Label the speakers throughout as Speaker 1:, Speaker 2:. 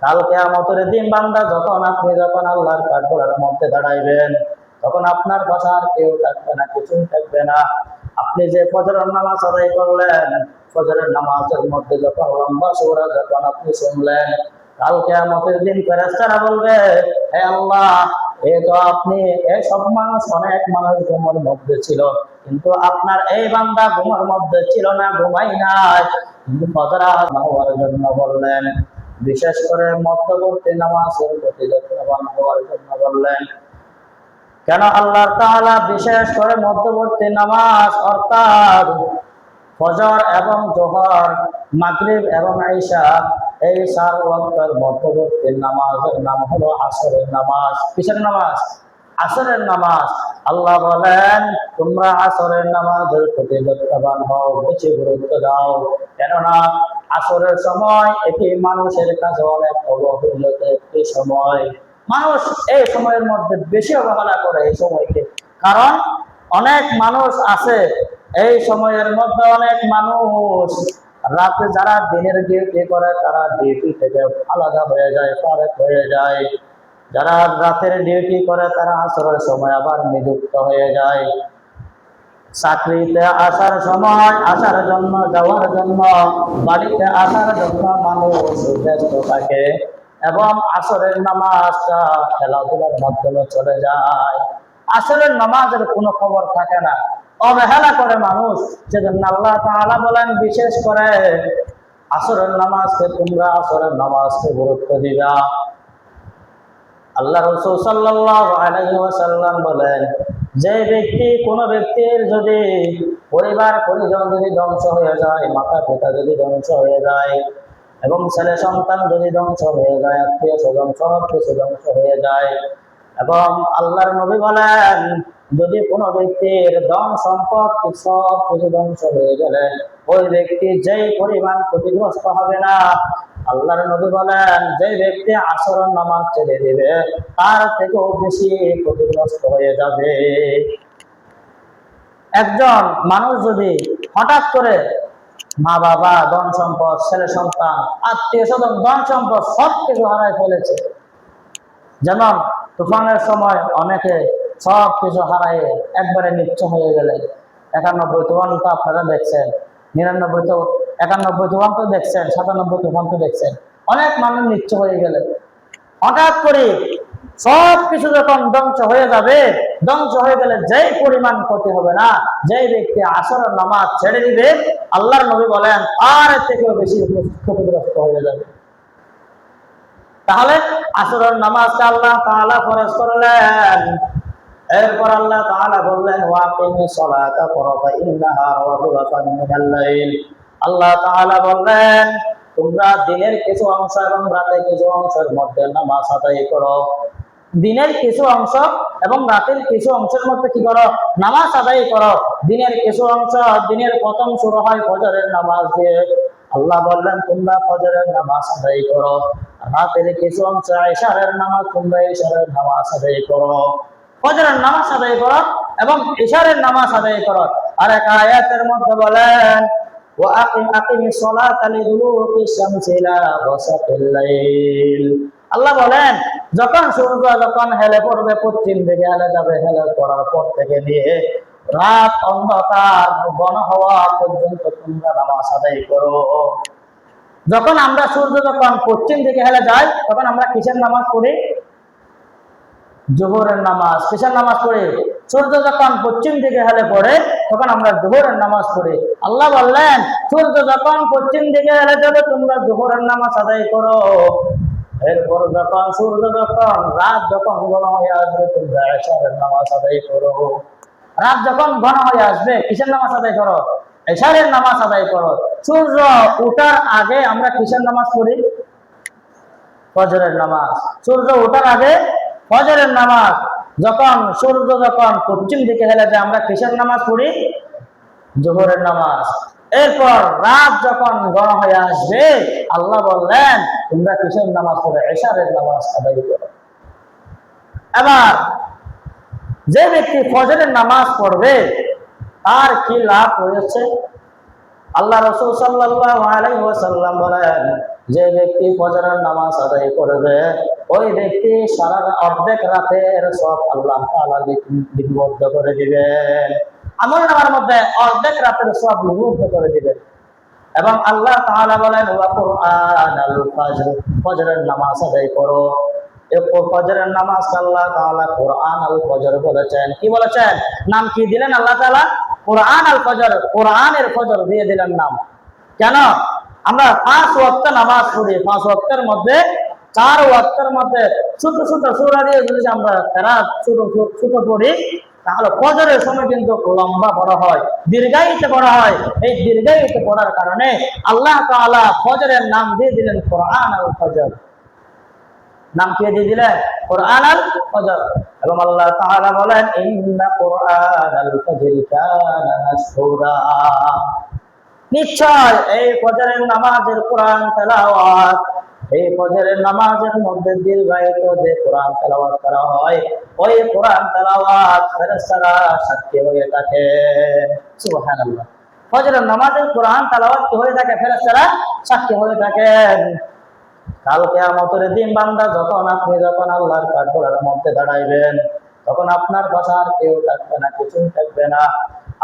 Speaker 1: কাল কিয়ামতের দিন বান্দা আপনি যখন আল্লাহর কাঠগড়ার মধ্যে দাঁড়াইবেন, তখন আপনার পাশে আর কেউ থাকবে না, কিছুই থাকবে না। আপনি যে ফজরের নামাজ আদায় করলেন, ফজরের নামাজের মধ্যে যখন লম্বা সূরা যখন আপনি শুনলেন, কাল কিয়ামতের দিন ফেরেশতারা বলবে, হে আল্লাহ, এই তো আপনি এই সব মানুষ, অনেক মানুষ ঘুমের মধ্যে ছিল, কিন্তু আপনার এই বান্দা ঘুমের মধ্যে ছিল না, ঘুমাই নাই, কিন্তু ফজর আদায় হওয়ার জন্য বললেন। বিশেষ করে মধ্যবর্তী নামাজের প্রতি যত্নবান হওয়ার জন্য বললেন। কেন আল্লাহ তাআলা বিশেষ করে মধ্যবর্তী নামাজ অর্থাৎ ফজর এবং জোহর, মাগরিব এবং ঈশা, এই 4 ওয়াক্তের মধ্যবর্তী নামাজের নাম হলো আসরের নামাজ। কিসের নামাজ? আসরের নামাজ। আল্লাহ বলেন, তোমরা আসরের নামাজের প্রতি যত্নবান হও, বেশি গুরুত্ব দাও, কেননা আসরের সময় এটি মানুষের কাছে অনেক অবহেলিত একটি সময়। মানুষ এই সময়ের মধ্যে বেশি অবহেলা করে এই সময়কে, কারণ অনেক মানুষ আছে এই সময়ের মধ্যে, অনেক মানুষ রাতে যারা দিনের ডিউটি করে তারা ডিউটি থেকে আলাদা হয়ে যায়, ফারেক হয়ে যায়। যারা রাতের ডিউটি করে তারা আসরের সময় আবার নিযুক্ত হয়ে যায়। চাকরিতে আসার সময়, আসার জন্য, যাওয়ার জন্য, বাড়িতে আসার জন্য মানুষ ব্যস্ত থাকে, এবং আসরের নামাজটা খেলাধুলার মাধ্যমে চলে যায়। আসরের নামাজের কোনো খবর থাকে না, অবহেলা করে মানুষ। সেজন্য আল্লাহ তাআলা বলেন, বিশেষ করে আসরের নামাজকে, তোমরা আসরের নামাজকে গুরুত্ব দিবা। আল্লাহ রাসূল সাল্লাল্লাহু আলাইহি ওয়াসাল্লাম বলেন, যে ব্যক্তি, কোন ব্যক্তির যদি পরিবার পরিজন যদি ধ্বংস হয়ে যায়, মাতা পিতা যদি ধ্বংস হয়ে যায়, এবং ছেলে সন্তান যদি ধ্বংস হয়ে যায়, আত্মীয় স্বজন সব কিছু ধ্বংস হয়ে যায়, এবং আল্লাহর নবী বলেন, যদি কোনো ব্যক্তির ধন সম্পদ সব কিছু ধ্বংস হয়ে গেলে ওই ব্যক্তি যেই পরিমাণ ক্ষতিগ্রস্ত হবে না, আল্লাহর নবী বলেন, যে ব্যক্তি আসরের নামাজ ছেড়ে দিবে তার থেকেও বেশি ক্ষতিগ্রস্ত হয়ে যাবে। একজন মানুষ যদি হঠাৎ করে মা বাবা, ধন সম্পদ, ছেলে সন্তান, আত্মীয় স্বজন, ধন সম্পদ সব কিছু হারায় ফেলেছে, যেমন তুফানের সময় অনেকে সব কিছু হারায় একবারে নিচ্ছ হয়ে গেলে, 91 তুফান তো আপনারা দেখছেন, 99 তো 91 তুফান তো দেখছেন, 97 তুফান তো দেখছেন, অনেক মানুষ নিচ্ছ হয়ে গেলে, হঠাৎ করে সব কিছু যখন ধ্বংস হয়ে যাবে, ধ্বংস হয়ে গেলে যেই পরিমাণ ক্ষতি হবে না, যেই ব্যক্তি আসরের নামাজ ছেড়ে দিবে, আল্লাহর নবী বলেন তার থেকেও বেশি ক্ষতিগ্রস্ত হয়ে যাবে। তাহলে আসরের নামাজটা আল্লাহ তাআলা ফরজ করলেন। এরপর আল্লাহ তাআলা বললেন, ওয়াকিমিস সালাতা তারাফাই নাহার ওয়া যুলফান মিনাল লাইল। আল্লাহ তাআলা বললেন, তোমরা দিনের কিছু অংশ এবং রাতের কিছু অংশের মধ্যে নামাজ আদায় করো। দিনের কিছু অংশ এবং রাতের কিছু অংশের মধ্যে কি করো? নামাজ আদায় করো। দিনের কিছু অংশ, দিনের প্রথম শুরু হয় ফজরের নামাজ দিয়ে। আল্লাহ বললেন, তোমরা ফজরের নামাজ আদায় করো। রাতের কিছু অংশ ইশারের নামাজ, তোমরা ইশারের নামাজ আদায় করো। ফজরের নামাজ আদায় করো এবং ইশারের নামাজ আদায় করো। আর এক আয়াতের মধ্যে বলেন, ওয়াকিমিস সালাতা লিদুলুকিশ শামসি ইলা গাসাকিল লাইল। আল্লাহ বলেন, যখন সূর্য যখন হেলে পড়বে, পশ্চিম দিকে হেলে যাবে, হেলে পড়ার পর থেকে নিয়ে রাত অন্ধকার ঘন হওয়া পর্যন্ত তোমরা নামাজ আদায় করো। যখন আমরা সূর্য যখন পশ্চিম দিকে হেলে যায়, তখন আমরা কিসের নামাজ পড়ি? জোহরের নামাজ। কিসের নামাজ পড়ি? সূর্য যখন পশ্চিম দিকে হেলে পড়ে তখন আমরা জোহরের নামাজ পড়ি। আল্লাহ বললেন, সূর্য যখন পশ্চিম দিকে হেলে যাবে তোমরা জোহরের নামাজ আদায় করো। এরপর যখন সূর্য যখন রাত যখন ঘন হয়ে আসবে, তোমরা ইশারের নামাজ আদায় করো। রাত যখন ঘন হয়ে আসবে, কিসের নামাজ আদায় করো? ইশারের নামাজ আদায় করো। সূর্য ওঠার আগে আমরা কিসের নামাজ পড়ি? ফজরের নামাজ। সূর্য ওঠার আগে ফজরের নামাজ। যখন সূর্য যখন পশ্চিম দিকে হেলে যায়, আমরা কিসের নামাজ পড়ি? জোহরের নামাজ। এরপর রাত যখন ঘন হয়ে আসবে, আল্লাহ বললেন, তোমরা কিসের নামাজ পড়ে? ইশারের নামাজ আদায় করো। এবার যে ব্যক্তি ফজরের নামাজ পড়বে তার কি লাভ রয়েছে? আল্লাহ রাসূল সাল্লাল্লাহু আলাইহি ওয়াসাল্লাম বলেন, যে ব্যক্তি ফজরের নামাজ আদায় করবে ওই ব্যক্তি সারা অর্ধেক রাতের সব আল্লাহ তাআলা লিপিবদ্ধ করে দিবেন। আমলনামার মধ্যে অর্ধেক রাতের সব লিপিবদ্ধ করে দিবেন। এবং আল্লাহ তাআলা বলেন, ওয়া কুরআনাল ফাজর, ফজরের নামাজ আদায় করো। এই ফজরের নামাজ আল্লাহ তাআলা কুরআন আল ফজর বলেছেন। কি বলেছেন? নাম কি দিলেন আল্লাহ তাআলা? কুরআন আল ফজর, কোরআনের ফজর দিয়ে দিলেন নাম। কেন? আমরা 5 ওয়াক্ত নামাজ পড়ি, 5 ওয়াক্তের মধ্যে 4 ওয়াক্তের মধ্যে ছোট ছোট সূরা দিয়ে যদি আমরা কেরাত ছোট ছোট পড়ি, তাহলে ফজরের সময় কিন্তু লম্বা পড়া হয়, দীর্ঘায়িত পড়া হয়। এই দীর্ঘায়িত পড়ার কারণে আল্লাহ তাআলা ফজরের নাম দিয়ে দিলেন কুরআন আল ফজর। নাম কে দিয়ে দিলেন? কুরআন আল ফজর। এবং আল্লাহ তাআলা বলেন, ইন্না কুরআন আল ফজরি কানা মাশহুরা, নিশ্চয় এই ফজরের নামাজের কোরআন তেলাওয়াত, এই ফজরের নামাজের মধ্যে দীর্ঘায়িত যে কোরআন তেলাওয়াত করা হয়, ওই কোরআন তেলাওয়াত ফেরেশতারা সাক্ষী হয়ে থাকে। সুবহানাল্লাহ। ফজরের নামাজের কোরআন তেলাওয়াত কি হয়ে থাকে? ফেরেশতারা সাক্ষী হয়ে থাকেন। কাল কিয়ামতের দিন বান্দা যখন আল্লাহর কাঠগড়ার মধ্যে দাঁড়াইবেন, তখন আপনার বাসার কেউ থাকবে না, কিছুই থাকবে না।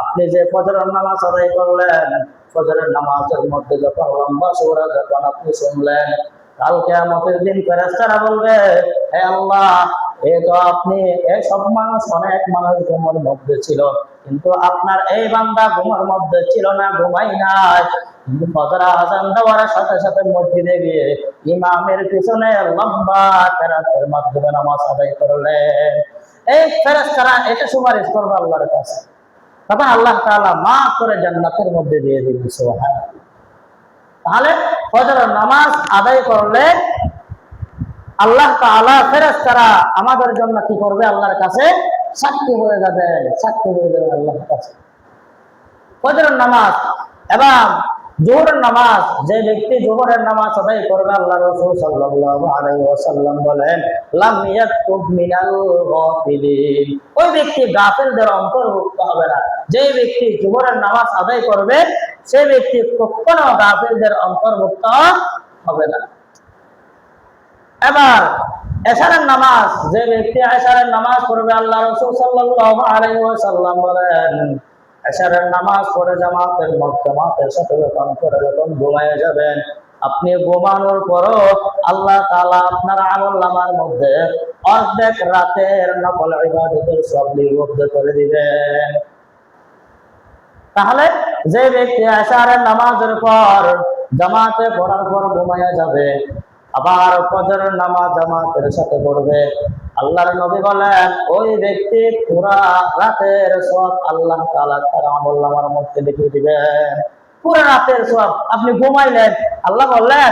Speaker 1: আপনি যে ফজরের নামাজ আদায় করলেন, ফজরের নামাজের মধ্যে যখন লম্বা সূরা যখন আপনি শুনলেন, কাল কিয়ামতের দিন ফেরেশতারা বলবে, হে আল্লাহ, এই তো আপনি এই সব মানুষ, অনেক মানুষ ঘুমের মধ্যে ছিল, কিন্তু আপনার এই বান্দা ঘুমের মধ্যে ছিল না, ঘুমাই নাই। কিন্তু ফজর আযান দেওয়ার সাথে সাথে মসজিদে গিয়ে ইমামের পিছনে লম্বা কেরাতের মাধ্যমে নামাজ আদায় করলেন। এই ফেরেশতারা এটা সুপারিশ করবে আল্লাহর কাছে, তখন আল্লাহ তাআলা মাফ করে জান্নাতের মধ্যে দিয়ে দিবেন। সুবহানাল্লাহ। তাহলে ফজরের নামাজ আদায় করলে আল্লাহ তাআলা ফেরেশতারা আমাদের জন্য কি করবে? আল্লাহর কাছে সাক্ষী হয়ে যাবেন, সাক্ষী হয়ে যাবেন আল্লাহর কাছে। ফজরের নামাজ এবং জোহরের নামাজ, যে ব্যক্তি জোহরের নামাজ আদায় করবে, আল্লাহ রাসূল সাল্লাল্লাহু আলাইহি ওয়াসাল্লাম বলেন, লাম ইয়াকুব মিনাল গাফিলিন, ওই ব্যক্তি গাফিলদের অন্তর্ভুক্ত হবে না। যে ব্যক্তি জোহরের নামাজ আদায় করবে সেই ব্যক্তি কখনো গাফিলদের অন্তর্ভুক্ত হবে না। এবার এশারের নামাজ, যে ব্যক্তি এশারের নামাজ পড়বে, আল্লাহ রাসূল সাল্লাল্লাহু আলাইহি ওয়াসাল্লাম বলেন, এশারের নামাজ পড়ে জামাতের সাথে যখন ঘুমায় যাবেন, আপনি ঘুমানোর পরও আল্লাহ তাআলা আপনার আমলনামার মধ্যে অর্ধেক রাতের নফল ইবাদতের সব লিপিবদ্ধ করে দিবেন। তাহলে যে ব্যক্তি এশারের নামাজের পর জামাতে পড়ার পর ঘুমায় যাবে, আবার ফজরের নামাজ জামাতের সাথে পড়বে, আল্লাহর নবী বলেন, ওই ব্যক্তি পুরা রাতের সব আল্লাহ তাআলা তার আমলনামার মধ্যে লিখে দিবেন। পুরা রাতের সব আপনি ঘুমাইলেন, আল্লাহ বললেন,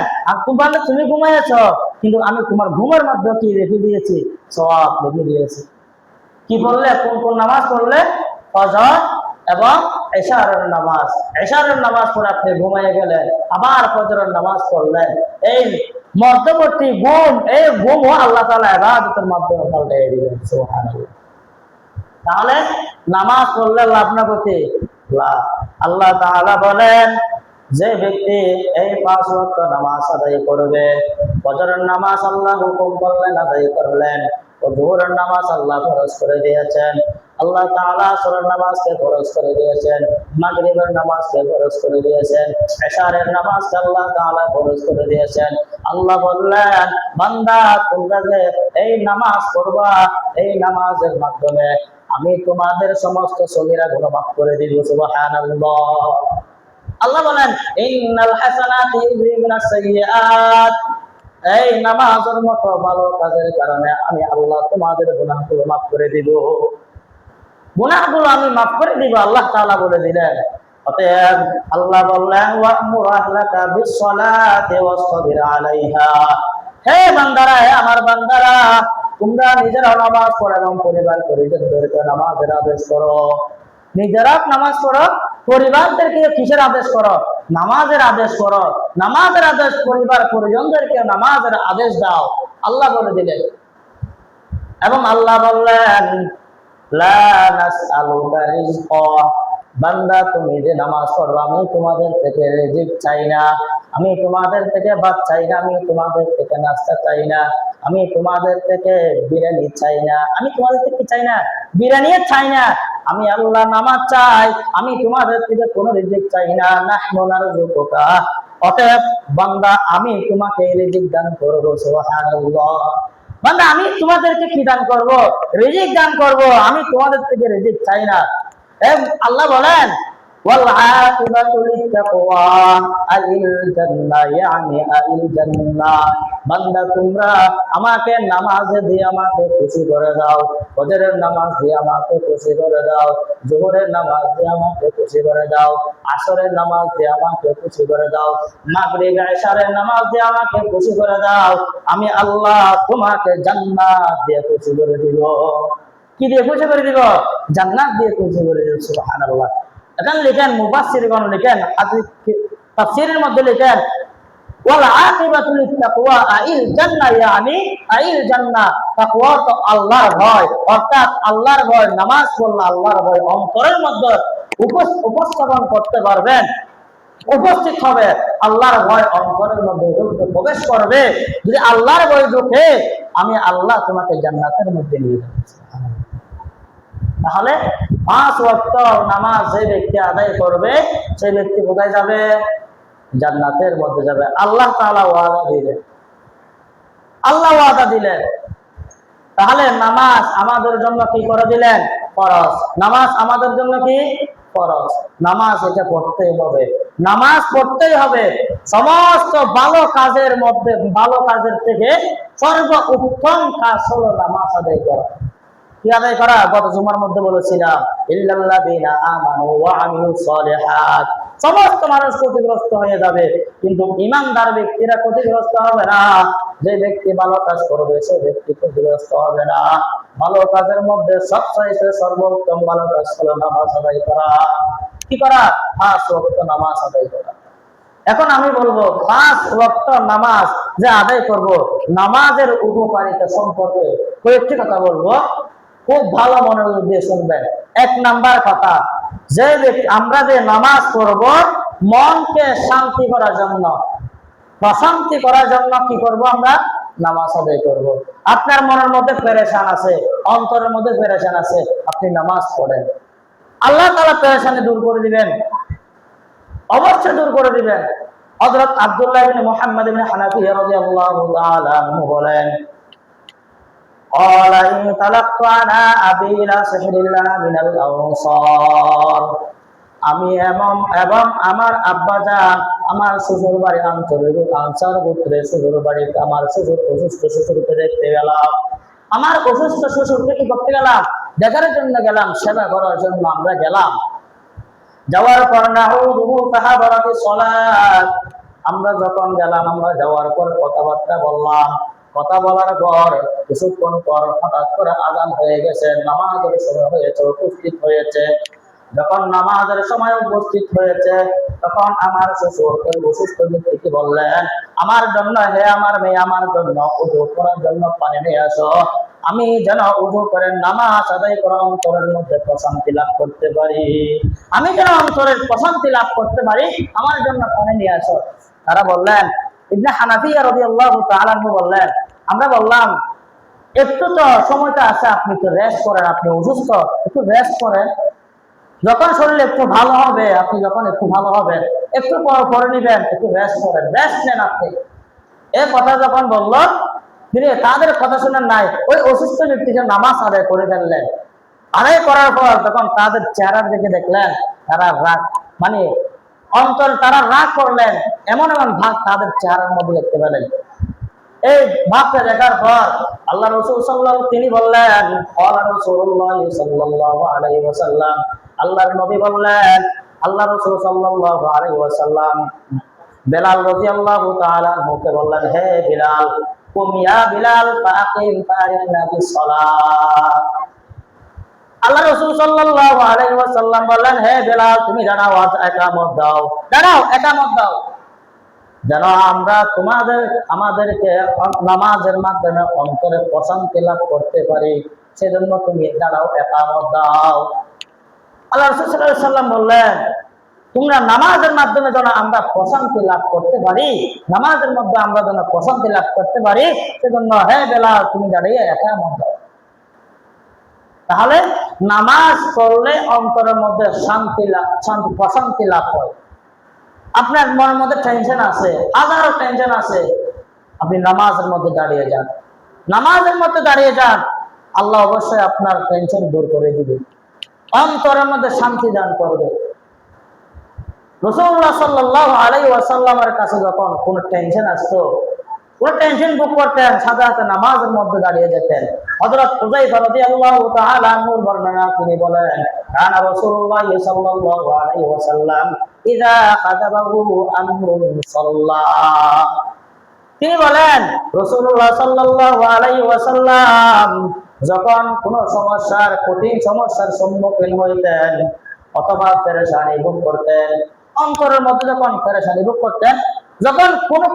Speaker 1: তুমি ঘুমাইছো, কিন্তু আমি তোমার ঘুমের মধ্যে কি লিখে দিয়েছি? সব লিখে দিয়েছি। কি বললে? কোন কোন নামাজ পড়লে? ফজর এবং এশারের নামাজ। এশারের নামাজ পড়ে আপনি ঘুমাইয়ে গেলেন, আবার ফজরের নামাজ পড়লেন, এই মধ্যবর্তী ঘুম, এই ঘুমও আল্লাহ তাআলা ইবাদতের মাধ্যমে পাল্টে দিবেন। সুবহানাল্লাহ। তাহলে নামাজ পড়লে লাভ না ক্ষতি? লাভ। আল্লাহ তাআলা বলেন, যে ব্যক্তি এই 5 ওয়াক্ত নামাজ আদায় করবে, ফজরের নামাজ আল্লাহ হুকুম করলেন আদায় করলেন, ও যোহরের নামাজ আল্লাহ ফরজ করে দিয়েছেন, আল্লাহ তাআলা আসরের নামাজকে ফরজ করে দিয়েছেন, মাগরিবের নামাজকে ফরজ করে দিয়েছেন, এশারের নামাজকে আল্লাহ তাআলা ফরজ করে দিয়েছেন। আল্লাহ বললেন, বান্দা তোমরা যে এই নামাজ পড়বা, এই নামাজের মাধ্যমে আমি তোমাদের সমস্ত সগীরা গুনাহ মাফ করে দিব। সুবহানাল্লাহ। আল্লাহ বলেন, ইন্নাল হাসানাতি ইউযহিবুনাস সাইয়্যাত, এই নামাজের মতো ভালো কাজের কারণে আমি আল্লাহ তোমাদের গুনাহগুলো মাফ করে দিব। গুনাহগুলো আমি মাফ করে দিব, আল্লাহ তাআলা বলে দিলেন। অতএব আল্লাহ বললেন, ওয়া'মুর আহলাকা বিস-সালাতি ওয়াসতাবির আলাইহা, হে বান্দারা, হে আমার বান্দারা, তোমরা নিজেরা নামাজ পড়ো এবং পরিবার পরিজনদেরকে নামাজের আদেশ করো। নিজেরা নামাজ পড়ো, পরিবারদেরকে কিসের আদেশ করো? নামাজের আদেশ করো। নামাজের আদেশ, পরিবার পরিজনদেরকে নামাজের আদেশ দাও, আল্লাহ বলে দিলেন। এবং আল্লাহ বললেন, লা নাসআলুকা রিজকা, বান্দা তুমি যে নামাজ পড়ো, আমি তোমাদের থেকে রিজিক চাই না, আমি তোমাদের থেকে ভাত চাই না, আমি তোমাদের থেকে নাস্তা চাই না, আমি তোমাদের থেকে বিরিয়ানি চাই না, আমি তোমাদের থেকে চাই না, বিরিয়ানি চাই না, আমি আল্লাহ নামাজ চাই, আমি তোমাদের থেকে কোনো রিজিক চাই না। নাহনু নারযুকুকা, অতএব বান্দা আমি তোমাকে রিজিক দান করব। সুবহানাল্লাহ। বান্দা আমি তোমাদেরকে কি দান করব? রিজিক দান করব, আমি তোমাদের থেকে রিজিক চাই না। আল্লাহ বলেন ওয়াল আকিবাতু লিত্তাকওয়া আলিল জান্নাহ, ইয়ানি আলিল জান্নাহ। বান্দা তোমরা আমাকে নামাজ দিয়ে আমাকে খুশি করে দাও, ফজরের নামাজ দিয়ে আমাকে খুশি করে দাও, যোহরের নামাজ দিয়ে আমাকে খুশি করে দাও, আসরের নামাজ দিয়ে আমাকে খুশি করে দাও, মাগরিব ইশারের নামাজ দিয়ে আমাকে খুশি করে দাও, আমি আল্লাহ তোমাকে জান্নাত দিয়ে খুশি করে দিব। কি দিয়ে খুশি করে দিব? জান্নাত দিয়ে খুশি করে দিব। সুবহানাল্লাহ। এখানে লিখেন মুফাসসিরগণ লিখেন, তাফসীরের মধ্যে লিখেন ওয়াল আকিবাতু লিত্তাকওয়া আইল জান্নাহ, ইয়ানি আইল জান্নাহ। তাকওয়া তো আল্লাহর ভয়, অর্থাৎ আল্লাহর ভয়, নামাজ পড়লে আল্লাহর ভয় অন্তরের মধ্যে উপস্থাপন করতে পারবেন, উপস্থিত হবে। আল্লাহর ভয় অন্তরের মধ্যে প্রবেশ করবে। যদি আল্লাহর ভয় ঢোকে, আমি আল্লাহ তোমাকে জান্নাতের মধ্যে নিয়ে যাব। তাহলে 5 ওয়াক্ত নামাজ যে ব্যক্তি আদায় করবে, সেই ব্যক্তি কোথায় যাবে? জান্নাতের মধ্যে যাবে। আল্লাহ তাআলা ওয়াদা দিলেন, আল্লাহ ওয়াদা দিলেন। তাহলে নামাজ আমাদের জন্য কি করে দিলেন? ফরজ। নামাজ আমাদের জন্য কি? ফরজ। নামাজ এটা পড়তেই হবে, নামাজ পড়তেই হবে। সমস্ত ভালো কাজের মধ্যে, ভালো কাজের থেকে সর্বোত্তম কাজ হলো নামাজ আদায় করা। কি আদায় করা? গত জুমার মধ্যে বলেছিলাম ইল্লাল্লাযীনা আমানু ওয়া আমিলুস সালিহাত। সমস্ত মানুষ ক্ষতিগ্রস্ত হয়ে যাবে, কিন্তু ঈমানদার ব্যক্তিরা ক্ষতিগ্রস্ত হবে না। যে ব্যক্তি ভালো কাজ করবে, সে ব্যক্তি ক্ষতিগ্রস্ত হবে না। ভালো কাজের মধ্যে সবচেয়ে সর্বোত্তম ভালো কাজ হলো নামাজ আদায় করা। কি করা? 5 ওয়াক্ত নামাজ আদায় করা। এখন আমি বলবো 5 ওয়াক্ত নামাজ যে আদায় করব, নামাজের উপকারিতা সম্পর্কে কয়েকটি কথা বলবো, খুব ভালো মনোযোগ দিয়ে শুনবেন। 1 নাম্বার কথা, যে আমরা যে নামাজ পড়ব, মনকে শান্তি করার জন্য, প্রশান্তি করার জন্য কি করব? আমরা নামাজ আদায় করব। আপনার মনের মধ্যে পেরেশান আছে, অন্তরের মধ্যে পেরেশান আছে, আপনি নামাজ পড়েন, আল্লাহ তাআলা পেরেশানি দূর করে দিবেন, অবশ্যই দূর করে দিবেন। হযরত আব্দুল্লাহ ইবনে মুহাম্মদ ইবনে হানাফিয়া রাদিয়াল্লাহু তাআলা আনহু বলেন قال انطلقت انا ابي الى سحر الله من الاوصار। আমি এবং আমার আব্বাজান, আমার শ্বশুর বাড়ি আনসার গোত্রের শ্বশুর বাড়িতে আমার শ্বশুর অসুস্থ শ্বশুরকে দেখতে গেলাম। আমার অসুস্থ শ্বশুরকে কি করতে গেলাম? দেখার জন্য গেলাম, সেবা করার জন্য আমরা গেলাম। যাওয়ার পর নাহুদুহু ফাহাদারাতিস সালাত, আমরা যখন গেলাম, আমরা যাওয়ার পর কথাবার্তা বললাম। কথা বলার পর কিছুক্ষণ পর হঠাৎ করে আযান হয়ে গেছে, নামাজের সময় হয়েছে, উপস্থিত হয়েছে। যখন নামাজের সময় উপস্থিত হয়েছে, তখন আমার শ্বশুর ওই অসুস্থ ব্যক্তিকে বললেন, আমার জন্য, হে আমার মেয়ে, আমার জন্য উযু করার জন্য পানি নিয়ে আসো, আমি যেন উযু করে নামাজ আদায় করে অন্তরের মধ্যে প্রশান্তি লাভ করতে পারি, আমি যেন অন্তরের প্রশান্তি লাভ করতে পারি, আমার জন্য পানি নিয়ে আসো। তারা বললেন, ইবনে হানাফিয়া রাদিয়াল্লাহু তাআলা আনহু বললেন, আমরা বললাম একটু তো সময়টা আছে, আপনি তো রেস্ট করেন, আপনি অসুস্থ, একটু রেস্ট করেন, যখন শরীর একটু ভালো হবে, আপনি যখন একটু ভালো হবেন, একটু পর করে নিবেন, একটু রেস্ট করেন, রেস্ট নেন আপনি। এই কথা যখন বললো, তিনি তাদের কথা শুনেন নাই, ওই অসুস্থ ব্যক্তিকে নামাজ আদায় করে ফেললেন। আদায় করার পর যখন তাদের চেহারার দিকে দেখলেন, তারা রাগ, মানে অন্তর, তারা রাগ করলেন, এমন এমন ভাব তাদের চেহারার মধ্যে দেখতে পেলেন। এই ভাবটা দেখার পর আল্লাহ রাসূল সাল্লাল্লাহু, তিনি বললেন, ক্বালা রাসূলুল্লাহ সাল্লাল্লাহু আলাইহি ওয়াসাল্লাম, আল্লাহর নবী বললেন, আল্লাহ রাসূল সাল্লাল্লাহু আলাইহি ওয়াসাল্লাম বেলাল রাদিয়াল্লাহু তাআলা আনহুকে বললেন, হে বিলাল, কুম ইয়া বিলাল ফাকিম ফারিহনা বিসসালাত। আল্লাহ রাসূল সাল্লাল্লাহু আলাইহি ওয়াসাল্লাম বললেন, হে বিলাল, তুমি দাঁড়াও, আজ ইকামত দাও, দাঁড়াও, ইকামত দাও, যেন আমরা আমাদেরকে নামাজের মাধ্যমে অন্তরে প্রশান্তি লাভ করতে পারি, সেজন্য তুমি দাঁড়াও, ইকামত দাও। আল্লাহ রাসূল সাল্লাল্লাহু আলাইহি ওয়াসাল্লাম বললেন, তোমরা নামাজের মাধ্যমে যেন আমরা প্রশান্তি লাভ করতে পারি, নামাজের মধ্যে আমরা যেন প্রশান্তি লাভ করতে পারি, সেজন্য হে বেলাল তুমি দাঁড়িয়ে ইকামত দাও। তাহলে নামাজ পড়লে অন্তরের মধ্যে প্রশান্তি লাভ হয়। আপনার মনের মধ্যে টেনশন আছে, হাজারো টেনশন আছে, আপনি নামাজের মধ্যে দাঁড়িয়ে যান, নামাজের মধ্যে দাঁড়িয়ে যান, আল্লাহ অবশ্যই আপনার টেনশন দূর করে দিবে, অন্তরের মধ্যে শান্তি দান করবে। রাসূলুল্লাহ সাল্লাল্লাহু আলাইহি ওয়াসাল্লামের কাছে যখন কোনো টেনশন আসতো, কোনো টেনশন ভোগ করতেন, সাথে সাথে নামাজের মধ্যে দাঁড়িয়ে যেতেন। হযরত হুযায়ফা রাদিয়াল্লাহু তাআলা আনহুর বর্ণনা তিনি বলেন, কানা রাসূলুল্লাহ সাল্লাল্লাহু আলাইহি ওয়াসাল্লাম ইযা খাতাবাহু আমরুন সাল্লাল্লাহু, তিনি বলেন রাসূলুল্লাহ সাল্লাল্লাহু আলাইহি ওয়াসাল্লাম যখন কোনো সমস্যার, কঠিন সমস্যার সম্মুখীন হইতেন অথবা পেরেশানি ভোগ করতেন, অন্তরের মধ্যে যখন পেরেশানি ভোগ করতেন, যখন কোনো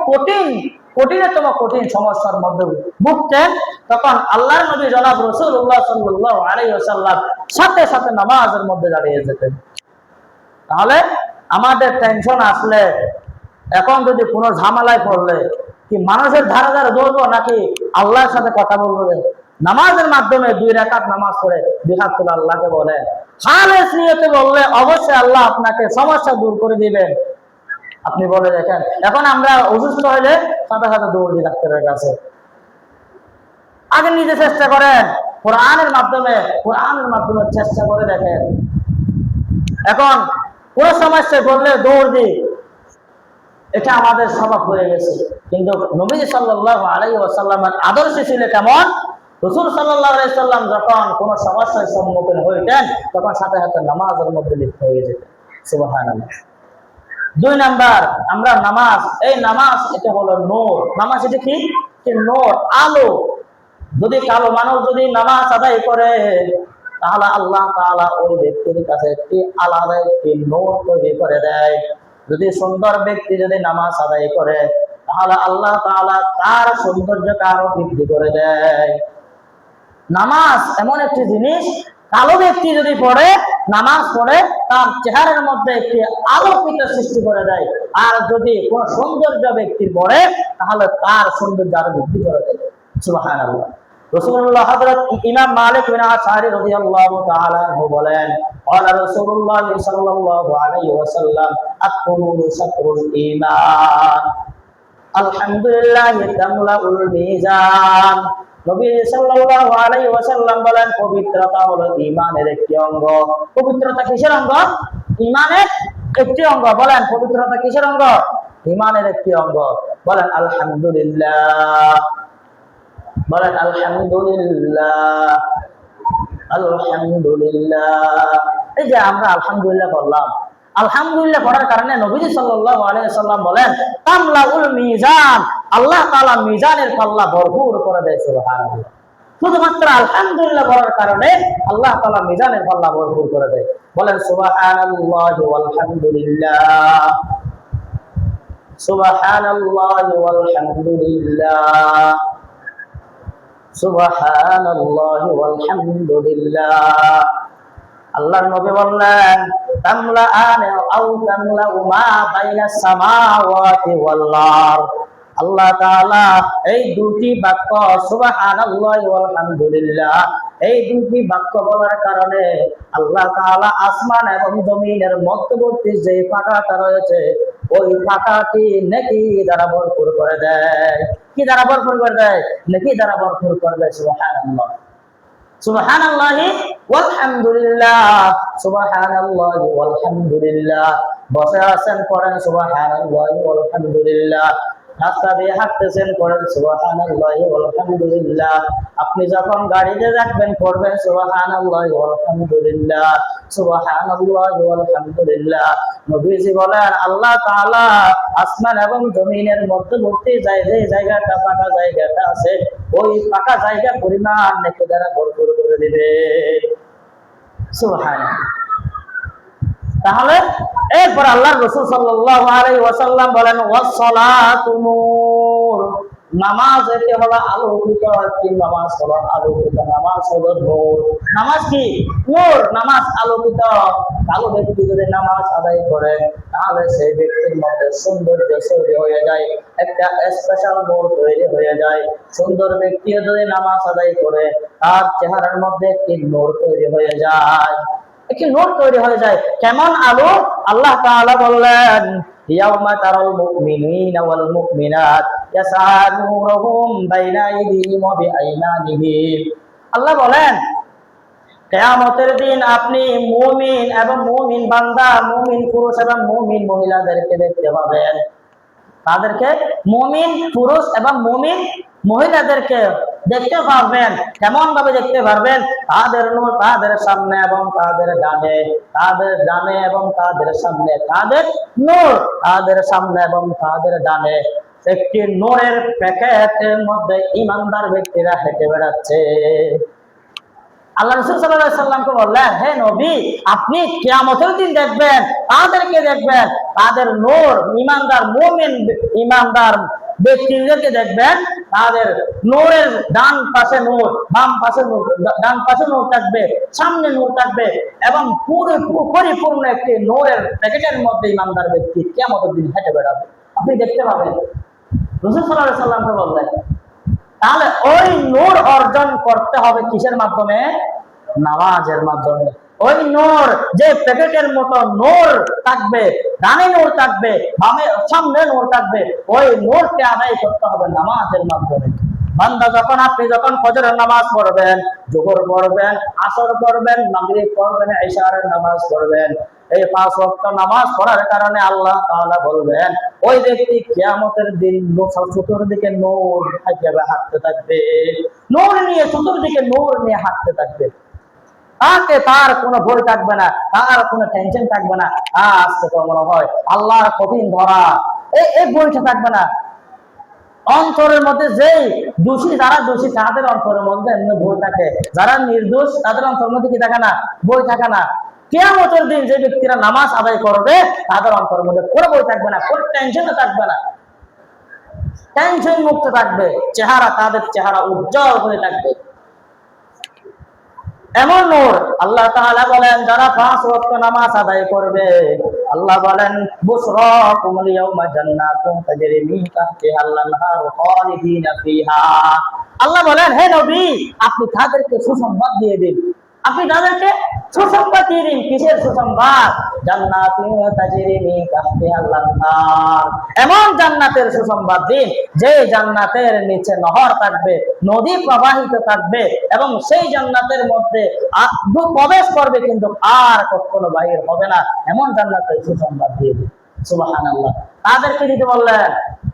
Speaker 1: কঠিনতম কঠিন সমস্যার মধ্যে ভুগতেন, তখন আল্লাহর নবী জনাব রাসূলুল্লাহ সাল্লাল্লাহু আলাইহি ওয়াসাল্লাম সাথে সাথে নামাজের মধ্যে দাঁড়িয়ে যেতেন। তাহলে আমাদের টেনশন আসলে, এখন যদি কোনো ঝামেলায় পড়লে কি মানুষের ধারে ধারে দৌড়বো নাকি আল্লাহর সাথে কথা বলবো? নামাজের মাধ্যমে 2 রাকাত নামাজ পড়ে 2 হাত তুলে আল্লাহকে বলেন, খালেস নিয়তে বললে অবশ্যই আল্লাহ আপনাকে সমস্যা দূর করে দিবেন। আপনি বলে দেখেন, এখন আমরা অসুস্থ হলে সাথে সাথে দৌড় দিই ডাক্তারের কাছে। আগে নিজে চেষ্টা করেন, কোরআনের মাধ্যমে চেষ্টা করে দেখেন। এখন কোন সমস্যায় পড়লে দৌড় দিই, এটা আমাদের স্বভাব হয়ে গেছে। কিন্তু নবী সাল্লাল্লাহু আলাইহি ওয়াসাল্লামের আদর্শ ছিল কেমন? রাসূল সাল্লাল্লাহু আলাইহি ওয়াসাল্লাম যখন কোনো সমস্যার সম্মুখীন হইতেন, তখন সাথে সাথে নামাজের মধ্যে লিপ্ত হয়ে যেতেন। সুবহানাল্লাহ। 2 নাম্বার, আমরা নামাজ, এই নামাজ এটা হলো নূর। নামাজ এটা কি? নূর, আলো। যদি কালো মানুষ যদি নামাজ আদায় করে, তাহলে আল্লাহ তাআলা ওই ব্যক্তির কাছে একটি আলাদা একটি নূর তৈরি করে দেয়। যদি সুন্দর ব্যক্তি যদি নামাজ আদায় করে, তাহলে আল্লাহ তাআলা তার সৌন্দর্যকে আরো বৃদ্ধি করে দেয়। নামাজ এমন একটি জিনিস, কালো ব্যক্তি যদি পড়ে, নামাজ পড়ে, তার চেহারার মধ্যে একটি আলোকিত সৃষ্টি করে দেয়। আর যদি কোন সৌন্দর্য ব্যক্তি পড়ে, তাহলে তার সৌন্দর্য আরো বৃদ্ধি করে দেয়। সুবহানাল্লাহ। রাসূলুল্লাহ হযরত ইমাম মালিক বিন আশআরী রাদিয়াল্লাহু তাআলা আনহু বলেন, ক্বালা রাসূলুল্লাহ সাল্লাল্লাহু আলাইহি ওয়াসাল্লাম আত-তুরু শাতরুল ঈমান, আলহামদুলিল্লাহ তামলাউল মিজান। নবী সাল্লাল্লাহু আলাইহি ওয়াসাল্লাম বলেন, পবিত্রতা হলো ঈমানের একটি অঙ্গ। পবিত্রতা কিসের অঙ্গ? ঈমানের একটি অঙ্গ। বলেন পবিত্রতা কিসের অঙ্গ? ঈমানের একটি অঙ্গ। বলেন আলহামদুলিল্লাহ, বলেন আলহামদুলিল্লাহ, আলহামদুলিল্লাহ। এই যে আমরা আলহামদুলিল্লাহ বললাম, আলহামদুলিল্লাহ পড়ার কারণে নবীজি সাল্লাল্লাহু আলাইহি ওয়াসাল্লাম বলেন, তামলাউল মিজান, আল্লাহ তাআলা মিজানের পাল্লা ভরপুর করে দেয়। সুবহানাল্লাহ। শুধুমাত্র আলহামদুলিল্লাহ পড়ার কারণে আল্লাহ তাআলা মিজানের পাল্লা ভরপুর করে দেয়। বলেন সুবহানাল্লাহি ওয়াল হামদুলিল্লাহ, সুবহানাল্লাহি ওয়াল হামদুলিল্লাহ, সুবহানাল্লাহি ওয়াল হামদুলিল্লাহ। আল্লাহর নবী বললেন, তামলাআন আও তামলাউ মা বাইনাস সামাওয়াতি ওয়াল আরদ। আল্লাহ তাআলা এই দুটি বাক্য সুবহানাল্লাহি ওয়াল হামদুলিল্লাহ, এই দুটি বাক্য বলার কারণে আল্লাহ তাআলা আসমান এবং জমিনের মধ্যবর্তী যে ফাঁকাটা রয়েছে, ওই ফাঁকাটি নেকি দ্বারা ভরপুর করে দেয়। কি দ্বারা ভরপুর করে দেয়? নেকি দ্বারা ভরপুর করে দেয়। সুবহানাল্লাহ, সুবহানাল্লাহি ওয়াল হামদুলিল্লাহ, সুবহানাল্লাহি ওয়াল হামদুলিল্লাহ। বসে আছেন পড়েন সুবহানাল্লাহি ওয়াল হামদুলিল্লাহ, রাস্তা দিয়ে হাঁটতেছেন পড়েন সুবহানাল্লাহি ওয়াল হামদুলিল্লাহ, আপনি যখন গাড়িতে যাবেন পড়বেন সুবহানাল্লাহি ওয়াল হামদুলিল্লাহ, সুবহানাল্লাহি ওয়াল হামদুলিল্লাহ। নবীজি বলেন, আল্লাহ তাআলা আসমান এবং জমিনের মধ্যবর্তী যে জায়গাটা ফাঁকা জায়গাটা আছে, ওই ফাঁকা জায়গা পরিমাণ নেকি দ্বারা ভরপুর করে দিবে। সুবহানাল্লাহ। তাহলে এরপর আল্লাহর রাসূল সাল্লাল্লাহু আলাইহি ওয়াসাল্লাম বলেন, ওয়াস সালাতু নূর নামাজ একে হলো আলোকিত একটি নামাজ, হলো আলোকিত নামাজ হলো নূর। নামাজ কি? নূর। নামাজ আলোকিত। কালো ব্যক্তি যদি নামাজ আদায় করে তাহলে সেই ব্যক্তির মধ্যে সৌন্দর্য তৈরি হয়ে যায়, একটা স্পেশাল নূর তৈরি হয়ে যায়। সুন্দর ব্যক্তি যদি নামাজ আদায় করে তার চেহারার মধ্যে একটি নূর তৈরি হয়ে যায়, একটি নূর তৈরি হয়ে যায়। কেমন আলো? আল্লাহ তাআলা বললেন, ইয়াউমা তারাল মুমিনিনা ওয়াল মুমিনাত ইয়াসআ নূরুহুম বাইনা আইদিহিম ওয়া বিআইমানিহিম। আল্লাহ বলেন, কিয়ামতের দিন আপনি মুমিন এবং মুমিন বান্দা, মুমিন পুরুষ এবং মুমিন মহিলাদেরকে দেখতে পাবেন। তাদেরকে মুমিন পুরুষ এবং মুমিন মহিলাদেরকে দেখতে পারবেন। কেমন ভাবে দেখতে পারবেন? তাদের নূর তাদের সামনে এবং তাদের ডানে, তাদের ডানে এবং তাদের সামনে, তাদের নূর তাদের সামনে এবং তাদের ডানে। একটি নূরের প্যাকেটের মধ্যে ইমানদার ব্যক্তিরা হেঁটে বেড়াচ্ছে। আল্লাহ রাসূল সাল্লাল্লাহু আলাইহি সাল্লামকে বললেন, হে নবী, আপনি কিয়ামতের দিন দেখবেন, তাদেরকে দেখবেন, তাদের নূর, ইমানদার মুমিন ইমানদার ব্যক্তিদেরকে দেখবেন, তাদের নূরের ডান পাশে নূর, বাম পাশে নূর, ডান পাশে নূর থাকবে, সামনে নূর থাকবে এবং পরিপূর্ণ একটি নূরের প্যাকেটের মধ্যে ইমানদার ব্যক্তি কিয়ামতের দিন হেঁটে বেড়াবে, আপনি দেখতে পাবেন। রাসূল সাল্লাল্লাহু আলাইহি সাল্লামকে বললেন, তাহলে ওই নূর অর্জন করতে হবে কিসের মাধ্যমে? নামাজের মাধ্যমে। ওই নূর, যে প্যাকেটের মতো নূর থাকবে, ডানে নূর থাকবে, বামে সামনে নূর থাকবে, ওই নূরকে আদায় করতে হবে নামাজের মাধ্যমে। বান্দা আপনি যখন ফজরের নামাজ পড়বেন, যোহর পড়বেন, আসর পড়বেন, মাগরিব পড়বেন, ইশারের নামাজ পড়বেন, এই 5 ওয়াক্ত নামাজ পড়ার কারণে আল্লাহ তাআলা বলবেন, ওই ব্যক্তি কিয়ামতের দিন চতুর্দিকে নূর হিসেবে হাঁটতে থাকবে, নূর নিয়ে চতুর্দিকে নূর নিয়ে হাঁটতে থাকবে। তার কোনো ভয় থাকবে না, তার কোনো টেনশন থাকবে না। আজকে তো মনে হয় আল্লাহর কঠিন ধরা, এই বইটা থাকবে না। অন্তরের মধ্যে যেই দোষী, যারা দোষী তাদের অন্তরের মধ্যে এমনি বই থাকে, যারা নির্দোষ তাদের অন্তরের মধ্যে কি থাকে না? বই থাকে না। কিয়ামতের দিন যে ব্যক্তিরা নামাজ আদায় করবে তাদের অন্তরের মধ্যে কোনো বই থাকবে না, কোনো টেনশনও থাকবে না, টেনশন মুক্ত থাকবে, চেহারা, তাদের চেহারা উজ্জ্বল হয়ে থাকবে। এমন নূর আল্লাহ তাআলা বলেন, যারা 5 ওয়াক্ত নামাজ আদায় করবে, আল্লাহ বলেন, বুশরাকুমুল ইয়াউমা জান্নাতুন তাজরি মিন তাহতিহাল আনহারু খালিদিনা ফিহা। আল্লাহ বলেন, হে নবী, আপনি তাদেরকে সুসংবাদ দিয়ে দিন, আপনি তাদেরকে সুসংবাদ দিয়ে দিন। কিসের সুসংবাদ? জান্নাতুন তাজরি মিন তাহতিহাল আনহার, এমন জান্নাতের সুসংবাদ দিন যে জান্নাতের নিচে নহর থাকবে, নদী প্রবাহিত থাকবে এবং সেই জান্নাতের মধ্যে প্রবেশ করবে কিন্তু আর কখনো বাইর হবে না, এমন জান্নাতের সুসংবাদ দিয়ে দিন। সুবহানাল্লাহ। তাদেরকে দিতে বললেন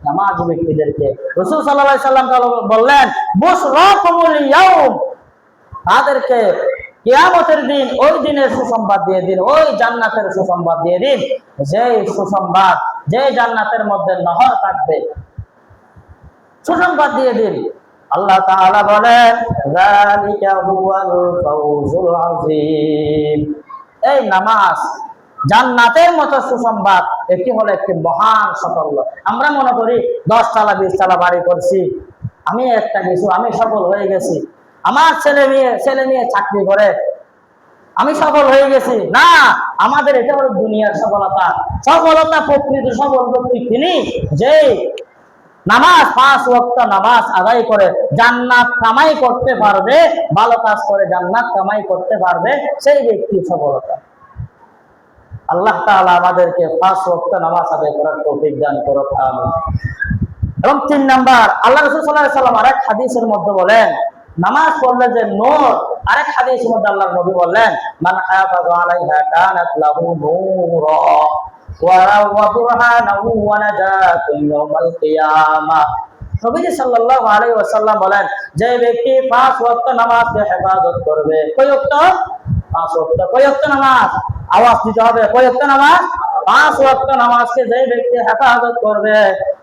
Speaker 1: নামাজি ব্যক্তিদেরকে। রাসূল সাল্লাল্লাহু আলাইহি সাল্লাম বললেন, বুশরাকুমুল ইয়াউম, তাদেরকে কিয়ামতের দিন, ওই দিনের সুসংবাদ দিয়ে দিন, ওই জান্নাতের সুসংবাদ দিয়ে দিন, যে সুসংবাদ, যে জান্নাতের মধ্যে নহর থাকবে, সুসংবাদ দিয়ে দিন। আল্লাহ তাআলা বলেন, যালিকা হুয়াল ফাউজুল আযীম। এই নামাজ জান্নাতের মতো সুসংবাদ, এটি হলো একটি মহান সাফল্য। আমরা মনে করি 10 তলা 20 তলা বাড়ি করছি, আমি একটা কিছু, আমি সফল হয়ে গেছি, আমার ছেলে মেয়ে চাকরি করে, আমি সফল হয়ে গেছি। না, আমাদের এটা হলো দুনিয়ার সফলতা। সফলতা প্রকৃত সফল ব্যক্তি তিনি যে নামাজ 5 ওয়াক্ত নামাজ আদায় করে জান্নাত কামাই করতে পারবে, ভালো কাজ করে জান্নাত কামাই করতে পারবে, সেই ব্যক্তি সফলতা। আল্লাহ তাআলা আমাদেরকে 5 ওয়াক্ত নামাজ আদায় করার তৌফিক দান করুক, আমিন। এবং 3 নাম্বার, আল্লাহ রাসূল সাল্লাল্লাহু আলাইহি সাল্লাম আরেক হাদিসের মধ্যে বলেন, নামাজ পড়লে যে নূর, আরেক হাদিসের মধ্যে আল্লাহর নবী বললেন, মান হাফাযা আলাইহা কানাত লাহু নূরা ওয়া বুরহানাহু ওয়া নাজাতুন ইয়াউমাল কিয়ামাহ। নবী সাল্লাল্লাহু আলাইহি ওয়াসাল্লাম বলেন, যে ব্যক্তি 5 ওয়াক্ত নামাজকে হেফাজত করবে, কয় ওয়াক্ত? 5 ওয়াক্ত। কয় ওয়াক্ত নামাজ? আওয়াজ দিতে হবে, কয় ওয়াক্ত নামাজ? 5 ওয়াক্ত নামাজকে যে ব্যক্তি হেফাজত করবে,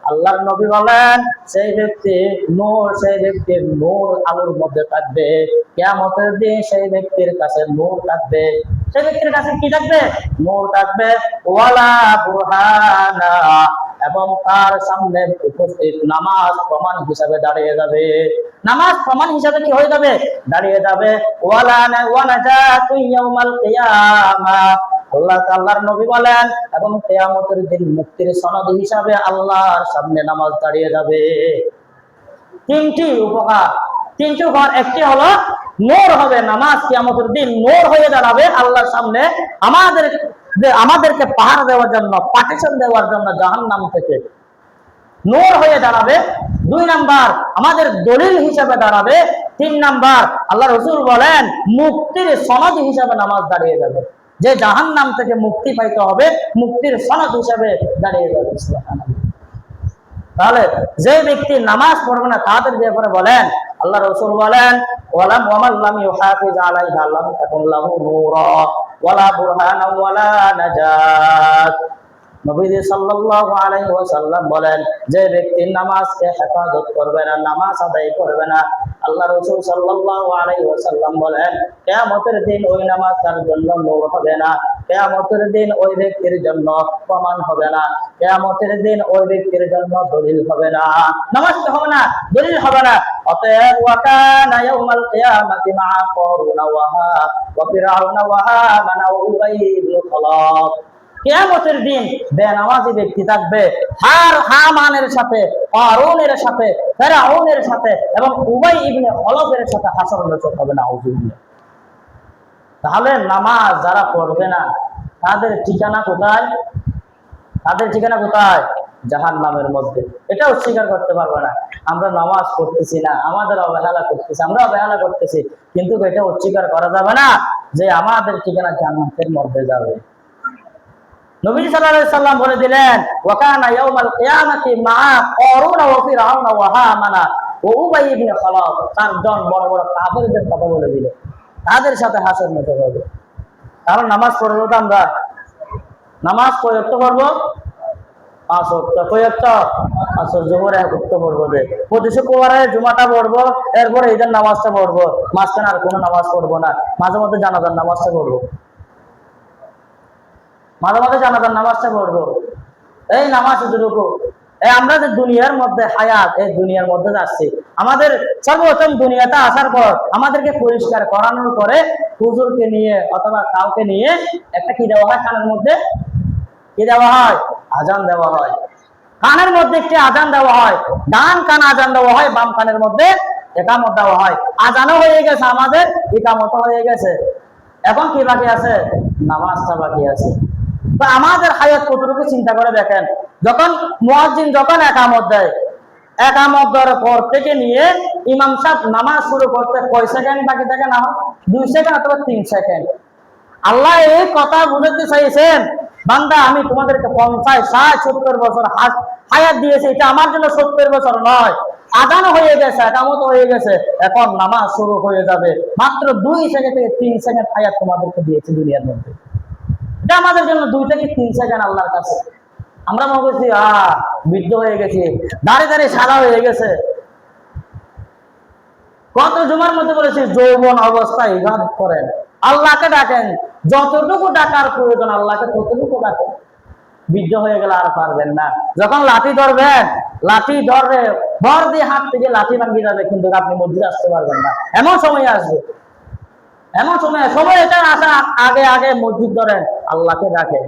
Speaker 1: আল্লাহর নবী বলেন, সেই ব্যক্তি নূর, সেই ব্যক্তির নূর আলোর মধ্যে থাকবে। কিয়ামতের দিন সেই ব্যক্তির কাছে নূর থাকবে, সেই ব্যক্তির কাছে কি থাকবে? নূর থাকবে, ওয়ালা বুরহানা, এবং তার সামনে উপস্থিত নামাজ প্রমাণ হিসাবে দাঁড়িয়ে যাবে। নামাজ প্রমাণ হিসাবে কি হয়ে যাবে? দাঁড়িয়ে যাবে। ওয়ানাজাতু ইয়াউমাল কিয়ামাহ, আল্লাহ তাআলার নবী বলেন, এবং কিয়ামতের দিন মুক্তির সনদ হিসাবে আল্লাহর সামনে নামাজ দাঁড়িয়ে যাবে। তিনটি উপকার, তিনটি উপকার। একটি হলো নূর হবে, নামাজ কিয়ামতের দিন নূর হয়ে দাঁড়াবে আল্লাহর সামনে আমাদেরকে পাহারা দেওয়ার জন্য, পার্টিশন দেওয়ার জন্য জাহান্নাম থেকে নূর হয়ে দাঁড়াবে। 2 নাম্বার আমাদের দলিল হিসাবে দাঁড়াবে। 3 নাম্বার আল্লাহ রাসূল বলেন মুক্তির সনদ হিসাবে নামাজ দাঁড়িয়ে যাবে। যে জাহান্নাম থেকে মুক্তি পাইতে হবে, মুক্তির সনদ হিসাবে দাঁড়িয়ে যাবে। সুবহানাল্লাহ। তাহলে যে ব্যক্তি নামাজ পড়বে না তাদের ব্যাপারে বলেন, আল্লাহ রাসূল বলেন, ওয়ালাম ওয়ামাল্লাম ইউহাফিজ আলাইহা লাম তাকুন লাহু নূরা ওয়ালা বুরহানা ওয়ালা নাজাত। নবীজি সাল্লাল্লাহু আলাইহি ওয়াসাল্লাম বলেন, যে ব্যক্তি নামাজকে হেফাজত করবে না, নামাজ আদায় করবে না, আল্লাহ রাসূল সাল্লাল্লাহু আলাইহি ওয়াসাল্লাম বলেন কিয়ামতের দিন ওই নামাজ তার জন্য নূর হবে না, কিয়ামতের দিন ওই ব্যক্তির জন্য প্রমাণ হবে না, কিয়ামতের দিন ওই ব্যক্তির জন্য দলিল হবে না। নামাজ তো হবে না, দলিল হবে না। অতএব ওয়াকানা ইয়াউমাল কিয়ামাতি মা কারুনা ওয়া ফিরআউনা ওয়া হামানা ওয়া উবাই ইবনে খালাফ। কিয়ামতের দিন বেনামাজি ব্যক্তি থাকবে হামানের সাথে, কারুনের সাথে, ফিরআউনের সাথে এবং উবাই ইবনে খালাফের সাথে হাসর নাসর হবে। নাউযুবিল্লাহ। তাহলে নামাজ যারা পড়বে না তাদের ঠিকানা কোথায়? তাদের ঠিকানা কোথায়? জাহান্নামের মধ্যে। এটা অস্বীকার করতে পারবে না। আমরা নামাজ পড়তেছি না, আমাদের অবহেলা করতেছি, আমরা অবহেলা করতেছি, কিন্তু এটা অস্বীকার করা যাবে না যে আমাদের ঠিকানা জান্নাতের মধ্যে যাবে। নবী সাল্লাল্লাহু আলাইহি সাল্লাম বলে দিলেন, ওয়াকানা ইয়াউমাল কিয়ামাতি মা কারুনা ওয়া ফিরআউনা ওয়া হামানা ওয়া উবাই ইবনে খালাফ। চারজন বড় বড় কাফেরদের কথা বলে দিলেন, তাদের সাথে হাসর নাসর হবে। তাহলে নামাজ পড়বো তো আমরা, নামাজ কয়ক্ত করবো? 5 ওয়াক্ত। কয়ক্ত? 5 জোহর 1 ওয়াক্ত পড়বো। প্রতি শুক্রবারে জুমাটা পড়বো, এরপরে ঈদের নামাজটা পড়বো, মাঝখানে আর কোনো নামাজ পড়বো না। মাঝে মধ্যে জানাজার নামাজটা পড়বো, মাঝে মাঝে জানাজার নামাজটা পড়বো। এই নামাজ যতটুকু, এই আমরা যে দুনিয়ার মধ্যে হায়াত, এই দুনিয়ার মধ্যে যাচ্ছি, আমাদের সর্বপ্রথম দুনিয়াতে আসার পর আমাদেরকে পরিষ্কার করানোর পরে হুজুরকে নিয়ে অথবা কাউকে নিয়ে একটা কি দেওয়া হয়? কানের মধ্যে কি দেওয়া হয়? আজান দেওয়া হয়। কানের মধ্যে একটি আজান দেওয়া হয়, ডান কান আজান দেওয়া হয়, বাম কানের মধ্যে ইকামত দেওয়া হয়। আজানও হয়ে গেছে আমাদের, ইকামতও হয়ে গেছে। এখন কি বাকি আছে? নামাজটা বাকি আছে। তো আমাদের হায়াত কতটুকু চিন্তা করে দেখেন। যখন মুয়াজ্জিন যখন একামত দেয়, একামত দেওয়ার পর থেকে নিয়ে ইমাম সাহেব নামাজ শুরু করতে কয় সেকেন্ড বাকি থাকে? না 2 সেকেন্ড অথবা 3 সেকেন্ড। আল্লাহ এই কথা বুঝাতে চাইছেন, বান্দা আমি তোমাদেরকে 50, 60, 70 বছর হায়াত দিয়েছি, এটা আমার জন্য 70 বছর নয়। আজান হয়ে গেছে, একামত হয়ে গেছে, এখন নামাজ শুরু হয়ে যাবে। মাত্র 2 সেকেন্ড থেকে 3 সেকেন্ড হায়াত তোমাদেরকে দিয়েছি দুনিয়ার মধ্যে। এটা আমাদের জন্য 2 থেকে 3 সেকেন্ড আল্লাহর কাছে। আমরা মনে করছি বৃদ্ধ হয়ে গেছি, দাঁড়িয়ে দাঁড়িয়ে সাদা হয়ে গেছে। কত জুমার মধ্যে বলেছি যৌবন অবস্থায় ইবাদত করেন, আল্লাহকে ডাকেন, যতটুকু ডাকার প্রয়োজন আল্লাহকে ততটুকু ডাকেন। বৃদ্ধ হয়ে গেলে আর পারবেন না। যখন লাঠি ধরবেন, লাঠি ধরবে ভর দিয়ে হাত থেকে লাঠি ভাঙিয়ে যাবে, কিন্তু আপনি মসজিদে আসতে পারবেন না। এমন সময় আসবে, এমন সময় এটা আসা আগে আগে মসজিদ ধরেন, আল্লাহকে ডাকেন,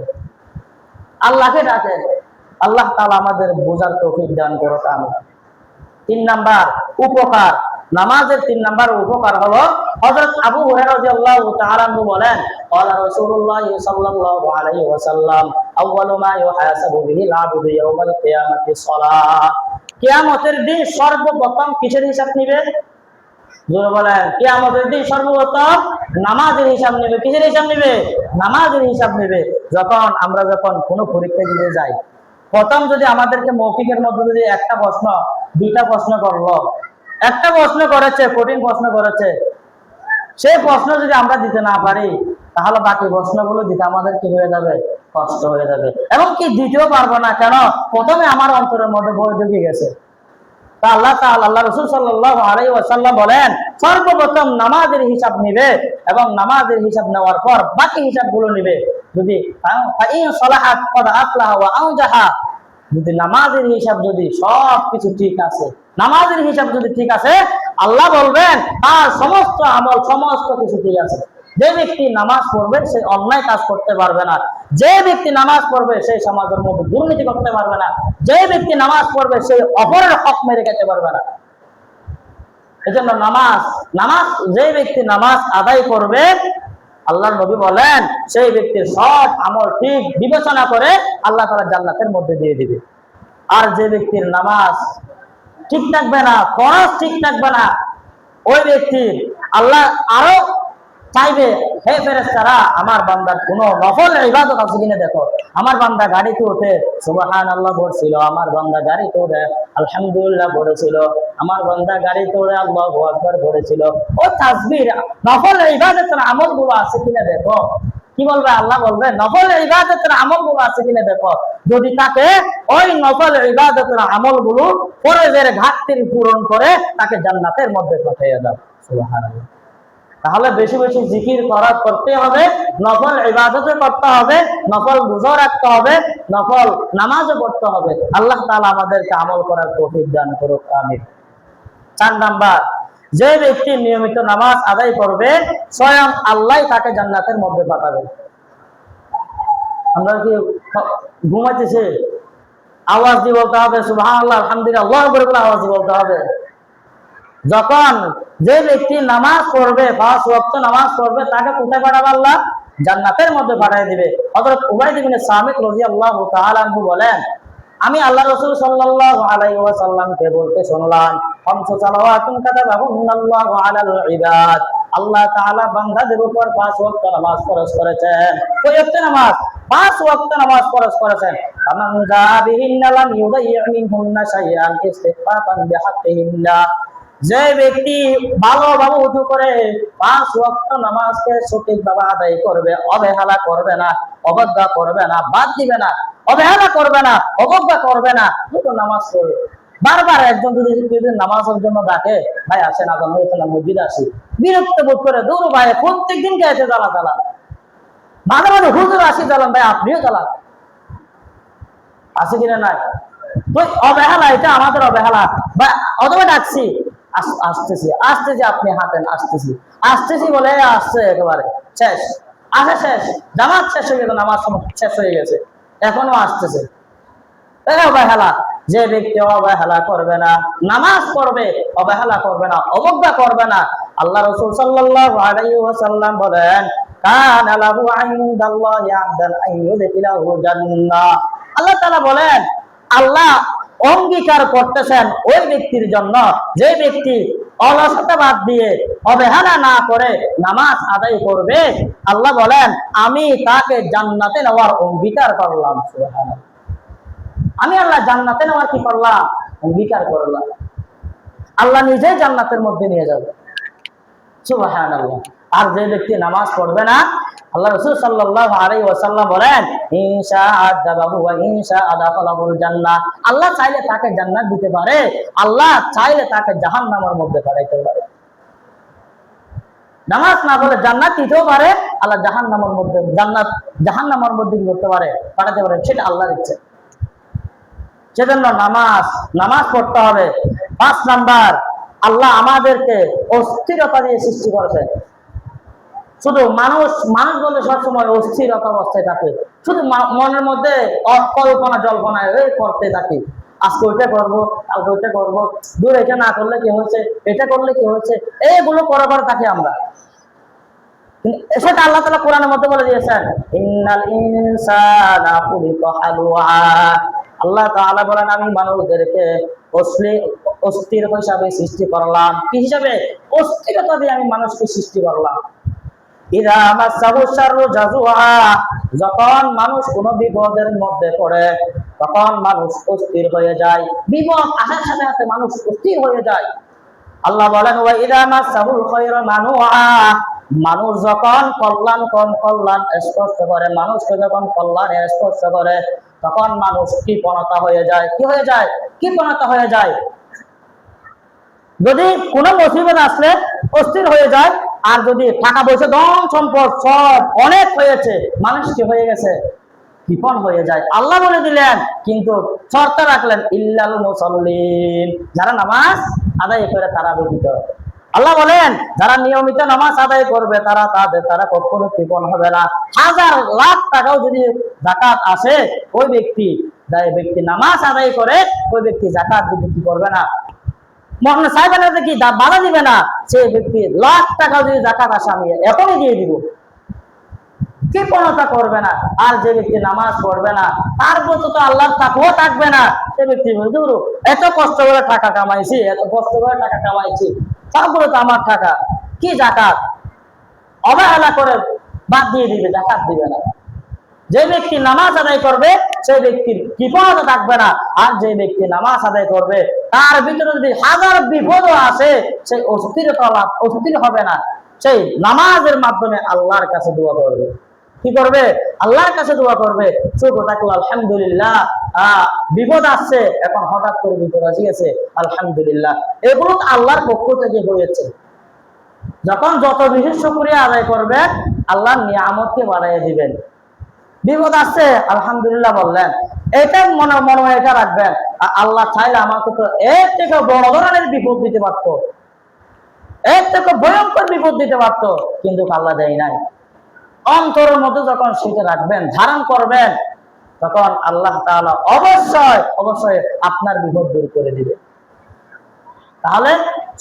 Speaker 1: আল্লাহকে ডাকেন। আল্লাহ তাআলা আমাদের বোঝার তৌফিক দান করুক। আমিন। 3 নাম্বার উপকার, নামাজের 3 নাম্বার উপকার হলো, হযরত আবু হুরায়রা রাদিয়াল্লাহু তাআলা আনহু বলেন, ক্বালা রাসূলুল্লাহ সাল্লাল্লাহু আলাইহি ওয়াসাল্লাম আউয়ালু মা ইউহাসাবু বিহিল আবদু ইয়াউমাল কিয়ামাতি সালাহ। কিয়ামতের দিন সর্বপ্রথম কিসের হিসাব নিবে? জোরে বলেন। কিয়ামতের দিন সর্বপ্রথম নামাজের হিসাব নেবে। কিসের হিসাব নেবে? নামাজের হিসাব নেবে। আমরা যখন কোনো পরীক্ষা দিতে যাই, প্রথম যদি আমাদেরকে মৌখিকের মধ্যে যদি একটা প্রশ্ন, 2টা প্রশ্ন করলো, একটা প্রশ্ন করেছে, কঠিন প্রশ্ন করেছে, সেই প্রশ্ন যদি আমরা দিতে না পারি, তাহলে বাকি প্রশ্নগুলো দিতে আমাদের কি হয়ে যাবে? কষ্ট হয়ে যাবে। এবং কি দিতেও পারবো না। কেন? প্রথমে আমার অন্তরের মধ্যে ভয় ঢুকে গেছে। তা আল্লাহ রাসূল সাল্লাল্লাহু আলাইহি ওয়াসাল্লাম বলেন, সর্বপ্রথম নামাজের হিসাব নিবে এবং নামাজের হিসাব নেওয়ার পর বাকি হিসাবগুলো নিবে। যদি সালাহাত ফাদ আফলাহা ওয়া আনজাহা, যদি নামাজের হিসাব যদি সবকিছু ঠিক আছে, নামাজের হিসাব যদি ঠিক আছে, আল্লাহ বলবেন তার সমস্ত আমল সমস্ত কিছু ঠিক আছে। যে ব্যক্তি নামাজ পড়বে সে অন্যায় কাজ করতে পারবে না, যে ব্যক্তি নামাজ পড়বে সেই সমাজের মধ্যে দুর্নীতি করতে পারবে না, যে ব্যক্তি নামাজ পড়বে সেই অপরের হক মেরে খেতে পারবে না। এজন্য নামাজ যে ব্যক্তি নামাজ আদায় করবে, আল্লাহর নবী বলেন সেই ব্যক্তির সব আমল ঠিক বিবেচনা করে আল্লাহ তাআলা জান্নাতের মধ্যে দিয়ে দিবে। আর যে ব্যক্তির নামাজ ঠিক থাকবে না, ফরজ ঠিক থাকবে না, ওই ব্যক্তির আল্লাহ আরো চাইবে, হে ফেরেশতারা আমার বান্দার কোনো নফল ইবাদত আছে কিনা দেখো। আমার বান্দা গাড়িতে উঠে সুবহানাল্লাহ পড়ছিল, আমার বান্দা গাড়িতে উঠে আলহামদুলিল্লাহ পড়েছিল, আমার বান্দা গাড়িতে উঠে আল্লাহু আকবার পড়েছিল। ও তাসবিহ নফল ইবাদতের আমলগুলো আছে কিনা দেখো। কি বলবে? আল্লাহ বলবে নফল ইবাদতের আমলগুলো আছে কিনা দেখো। যদি তাকে ওই নফল ইবাদতের আমলগুলো ফরজের ঘাটতি পূরণ করে তাকে জান্নাতের মধ্যে পাঠিয়ে দাও। সুবহানাল্লাহ। তাহলে বেশি বেশি জিকির করতে হবে, নফল ইবাদতও করতে হবে, নফল রোজা রাখতে হবে, নফল নামাজও পড়তে হবে। আল্লাহ তাআলা আমাদেরকে আমল করার তৌফিক দান করুক, আমিন। 4 নাম্বার, যে ব্যক্তি নিয়মিত নামাজ আদায় করবে স্বয়ং আল্লাহ তাকে জান্নাতের মধ্যে পাঠাবে। আমরা কি ঘুমাইতেছি? আওয়াজ দিয়ে বলতে হবে সুবহানাল্লাহ আলহামদুলিল্লাহ আল্লাহু আকবার বলে আওয়াজ দিয়ে বলতে হবে। যখন যে ব্যক্তি নামাজ পড়বে, 5 ওয়াক্ত নামাজ পড়বে, তাকে কোথায় পাঠাবে? আল্লাহ জান্নাতের মধ্যে পাঠিয়ে দিবে। হযরত উবাইদ ইবনে সামিত রাদিয়াল্লাহু তাআলা আনহু বলেন, আমি আল্লাহ রাসূল সাল্লাল্লাহু আলাইহি ওয়াসাল্লামকে বলতে শুনলাম, খামসু সালাওয়াতুন কাতাবাহুন্নাল্লাহু আলাল ইবাদ, আল্লাহ তাআলা বান্দাদের উপর 5 ওয়াক্ত নামাজ ফরজ করেছেন। কয় ওয়াক্ত নামাজ? 5 ওয়াক্ত নামাজ ফরজ করেছেন। ফামান যাবিহিন্না লাম ইউদাইয়্যি মিনহুন্না শাইআন ইস্তিগফাফান বিহাক্কিহিন্না, যে ব্যক্তি ভালোভাবে ওযু করে 5 ওয়াক্ত নামাজকে সঠিকভাবে আদায় করবে, অবহেলা করবে না, অবজ্ঞা করবে না, বাদ দিবে না, অবহেলা করবে না, অবজ্ঞা করবে না, শুধু নামাজ পড়বে। বারবার একজন যদি নামাজের জন্য ডাকে, ভাই আসেন আজান হয়েছে না মসজিদে আসি, বিরক্ত বোধ করে দূর ভাই প্রত্যেকদিন গাইতে জ্বালা মাঝে মাঝে হুজুর আসি জ্বালান, ভাই আপনিও জ্বালান, আছে কিনা নাই? তো অবহেলা, এটা আমাদের অবহেলা। বা অথবা ডাকছি আসতেছি আপনি হাঁটেন, আসতেছি বলে আসছে, একেবারে শেষ, শেষ, জামাত শেষ হয়ে গেছে, নামাজ শেষ হয়ে গেছে, এখনো আসতেছে। অবহেলা। যে ব্যক্তি অবহেলা করবে না, নামাজ পড়বে, অবহেলা করবে না, অবজ্ঞা করবে না, আল্লাহ রাসূল সাল্লাল্লাহু আলাইহি ওয়াসাল্লাম বলেন, কানা লাহু ইনদাল্লাহি আহদান আইয়ুদখিলাহু জান্নাহ। আল্লাহ তাআলা বলেন, আল্লাহ অঙ্গীকার করতেছেন ওই ব্যক্তির জন্য যে ব্যক্তি অলসতা বাদ দিয়ে অবহেলা না করে নামাজ আদায় করবে। আল্লাহ বলেন আমি তাকে জান্নাতে নেওয়ার অঙ্গীকার করলাম। সুবহানাল্লাহ। আমি আল্লাহ জান্নাতে নেওয়ার কি করলাম? অঙ্গীকার করলাম। আল্লাহ নিজেই জান্নাতের মধ্যে নিয়ে যাবে। সুবহানাল্লাহ। আর যে ব্যক্তি নামাজ পড়বে না, আল্লাহ রাসূল সাল্লাল্লাহু আলাইহি ওয়াসাল্লাম বলেন, ইনশাআ আযাবাহু ওয়া ইনশাআ আদাখালাহুল জান্নাহ। আল্লাহ চাইলে তাকে জান্নাত দিতে পারে, আল্লাহ চাইলে তাকে জাহান্নামের মধ্যে পাঠাইতে পারে। নামাজ না পড়লে জান্নাত দিতেও পারে, আল্লাহ জাহান্নামের মধ্যে কি করতে পারে? পাঠাতে পারে, সেটা আল্লাহর ইচ্ছে। সেজন্য নামাজ পড়তে হবে। 5 নাম্বার, আল্লাহ আমাদেরকে অস্থিরতা দিয়ে সৃষ্টি করেছে। শুধু মানুষ বলে সবসময় অস্থিরতা অবস্থায় থাকে, শুধু মনের মধ্যে কল্পনা জল্পনায় করতে থাকি, আজকে ওইটা করবো, কালকে ওইটা করবো, দূর এটা না করলে কি হয়েছে, এটা করলে কি হয়েছে, এইগুলো করে থাকি আমরা। সেটা আল্লাহ তাআলা কোরআনের মধ্যে বলে দিয়েছেন, ইন্নাল ইনসানা খুলিকা হালুআ। আল্লাহ তাআলা বলেন আমি মানুষদেরকে অস্থির হিসাবে সৃষ্টি করলাম। কি হিসাবে? অস্থিরতা দিয়ে আমি মানুষকে সৃষ্টি করলাম। ইযা মাসাহু শাররু জাযুআ, যখন মানুষ কোনো বিপদের মধ্যে পড়ে তখন মানুষ অস্থির হয়ে যায়। বিপদ আসার সাথে সাথে মানুষ অস্থির হয়ে যায়। আল্লাহ বলেন ওয়া ইযা মাসাহুল খায়রু মানুআ, মানুষ যখন কল্যাণ স্পর্শ করে, মানুষকে যখন কল্যাণ স্পর্শ করে তখন মানুষ কৃপণতা হয়ে যায়। কি হয়ে যায়? কৃপণতা হয়ে যায়। যদি কোনো মুসিবত আসলে অস্থির হয়ে যায়, আর যদি টাকা পয়সা ধন সম্পদ সব অনেক হয়েছে, মানুষ কি হয়ে গেছে, কৃপণ হয়ে যায়। আল্লাহ বলে দিলেন, কিন্তু শর্ত রাখলেন, ইল্লাল মুসাল্লিন, যারা নামাজ আদায় করে তারা ব্যতীত। আল্লাহ বলেন, যারা নিয়মিত নামাজ আদায় করবে তারা কখনো কৃপণ হবে না। হাজার লাখ টাকাও যদি যাকাত আসে, ওই ব্যক্তি নামাজ আদায় করে, ওই ব্যক্তি যাকাত দিতে কি করবে না, মনে চাইবে না যে কি বাধা দিবে না। সেই ব্যক্তি লাখ টাকা যদি যাকাত আসে, আমি এখনই দিয়ে দিব, কৃপণতা করবে না। আর যে ব্যক্তি নামাজ পড়বে না, তার প্রতি তো আল্লাহর তাকওয়া থাকবে না। সে ব্যক্তি হুজুর এত কষ্ট করে টাকা কামাইছি, তারপরে তো আমার টাকা কি যাকাত, অবহেলা করে বাদ দিয়ে দিবে, যাকাত দিবে না। যে ব্যক্তি নামাজ আদায় করবে, সেই ব্যক্তির কৃপণতা থাকবে না। আর যে ব্যক্তি নামাজ আদায় করবে, তার ভিতরে যদি হাজার বিপদও আসে, সেই অস্থির হবে না। সেই নামাজের মাধ্যমে আল্লাহর কাছে দোয়া করবে। কি করবে? আল্লাহর কাছে দোয়া করবে। চোখ থাকলো আলহামদুলিল্লাহ, বিপদ আসছে, এখন হঠাৎ করে বিপদ আসি গেছে, আলহামদুলিল্লাহ, এগুলো তো আল্লাহর পক্ষ থেকে হয়েছে। যখন যত বেশি শুকরিয়া আদায় করবে, আল্লাহর নিয়ামতকে বাড়াইয়া দিবেন। বিপদ আসছে, আলহামদুলিল্লাহ বললেন, এটা মনে এটা রাখবেন, আল্লাহ চাইলে আমাকে তো এর থেকে বড় ধরনের বিপদ দিতে পারত, এর থেকে ভয়ঙ্কর বিপদ দিতে পারত, কিন্তু আল্লাহ দেয় নাই। অন্তরের মধ্যে যখন সেটা রাখবেন, ধারণ করবেন, তখন আল্লাহ তাআলা অবশ্যই আপনার বিপদ দূর করে দিবে। তাহলে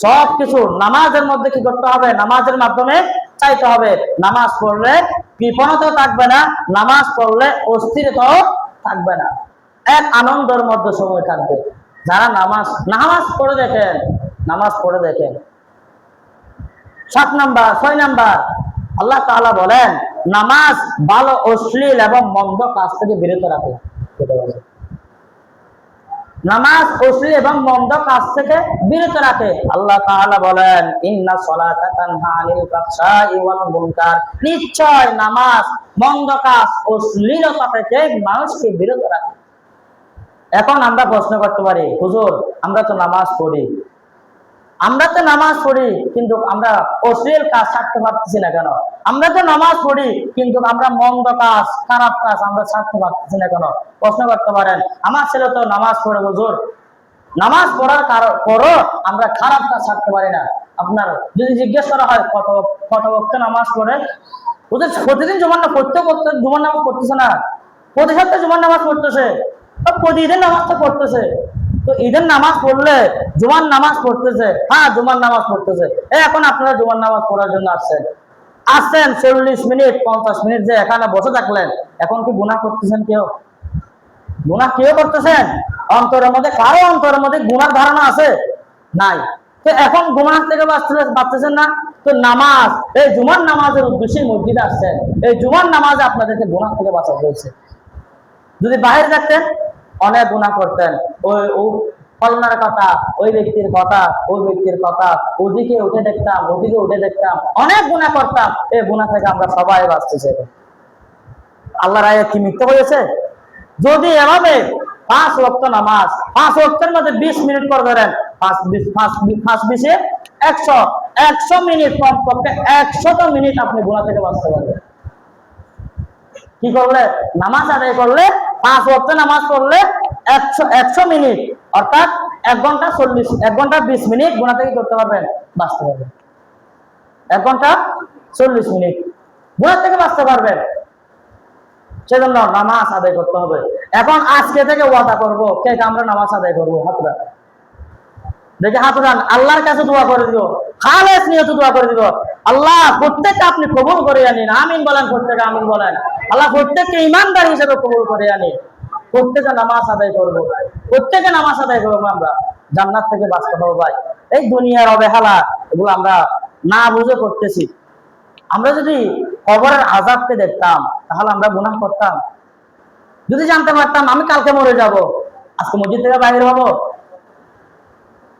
Speaker 1: সবকিছু নামাজের মধ্যে কি করতে হবে? নামাজের মাধ্যমে চাইতে হবে। নামাজ পড়লে কৃপণতা থাকবে না, নামাজ পড়লে অস্থিরতাও থাকবে না, এক আনন্দের মধ্যে সময় থাকবে। যারা নামাজ পড়ে দেখেন 6 নাম্বার আল্লাহ তাআলা বলেন, নামাজ ভালো অশ্লীল এবং মন্দ কাজ থেকে বিরত রাখে। নামাজ অশ্লীল এবং মন্দ কাজ থেকে বিরত রাখে। আল্লাহ তাআলা বলেন, ইন্না সলাতা তানহা আনিল ফাহশাই ওয়াল মুনকার, নিশ্চয় নামাজ মন্দ কাজ অশ্লীলতা থেকে মানুষকে বিরত রাখে। এখন আমরা প্রশ্ন করতে পারি, হুজুর আমরা তো নামাজ পড়ি, কিন্তু আমরা অশ্লীল কাজ ছাড়তে পারতেছি না কেন? আমরা তো নামাজ পড়ি, কিন্তু আমরা মন্দ কাজ, খারাপ কাজ আমরা ছাড়তে পারতেছি না কেন? প্রশ্ন করতে পারেন, আমার ছেলে তো নামাজ পড়ে, হুজুর নামাজ পড়ার পরও আমরা খারাপ কাজ ছাড়তে পারি না। আপনার যদি জিজ্ঞেস করা হয় কত ওয়াক্ত নামাজ পড়ে, ওদের প্রতিদিন জুমার নামাজ পড়তেছে না, প্রতি সপ্তাহে জুমার নামাজ পড়তেছে, প্রতি ঈদের নামাজটা পড়তেছে। তো ঈদের নামাজ পড়লে জুমার নামাজ পড়তেছে, হ্যাঁ জুমার নামাজ পড়তেছে। এখন আপনারা জুমার নামাজ পড়ার জন্য আসছেন 40 মিনিট 50 মিনিট যে এখানে বসে থাকলেন, এখন কি গুনাহ করতেছেন? গুনাহ কেউ করতেছেন? কারো অন্তরের মধ্যে গুনার ধারণা আছে? নাই। তো এখন গুনাহ থেকে বাঁচতেছেন না। তো নামাজ, এই জুমার নামাজের উদ্দেশ্যে মসজিদে আসছেন, এই জুমার নামাজে আপনাদেরকে গুনাহ থেকে বাঁচাতে হয়েছে। যদি বাইরে থাকতেন, অনেক গুনাহ করতেন, ফলনার কথা, ওই ব্যক্তির কথা, ওদিকে উঠে দেখতাম, অনেক গুনাহ করতাম। এই গুনাহ থেকে আমরা সবাই বাঁচতেছি। আল্লাহর আয়াত কি মিথ্যা হয়েছে? যদি এভাবে 5 ওয়াক্ত নামাজ, 5 ওয়াক্তের মধ্যে 20 মিনিট করে ধরেন, 5 100 মিনিট, কমপক্ষে 100 মিনিট আপনি গুনাহ থেকে বাঁচতে পারবেন। কি করলে? নামাজ আদায় করলে, 5 ওয়াক্ত নামাজ পড়লে 100 মিনিট, অর্থাৎ 1 ঘন্টা 20 মিনিট গুনাহ থেকে করতে পারবেন, বাঁচতে পারবেন। 1 ঘন্টা 40 মিনিট গুনাহ থেকে বাঁচতে পারবেন। সেজন্য নামাজ আদায় করতে হবে। এখন আজকে থেকে ওয়াদা করবো, কে আমরা নামাজ আদায় করবো? হাত উঠান, আল্লাহর কাছে দোয়া করে দিব, খালেস নিয়তে দোয়া করে দিব। আল্লাহ প্রত্যেককে আপনি কবুল করে আনিন, আমিন বলেন, প্রত্যেকে আমিন বলেন। আল্লাহ প্রত্যেককে ঈমানদার হিসেবে কবুল করে আনি। প্রত্যেকে নামাজ আদায় করবো, আমরা জান্নাত থেকে বাঁচতে পারবো। ভাই, এই দুনিয়ার অবহেলা, এগুলো আমরা না বুঝে করতেছি। আমরা যদি কবরের আযাবকে দেখতাম, তাহলে আমরা গুনাহ করতাম? যদি জানতে পারতাম আমি কালকে মরে যাব, আজকে মসজিদ থেকে বাইরে হবো?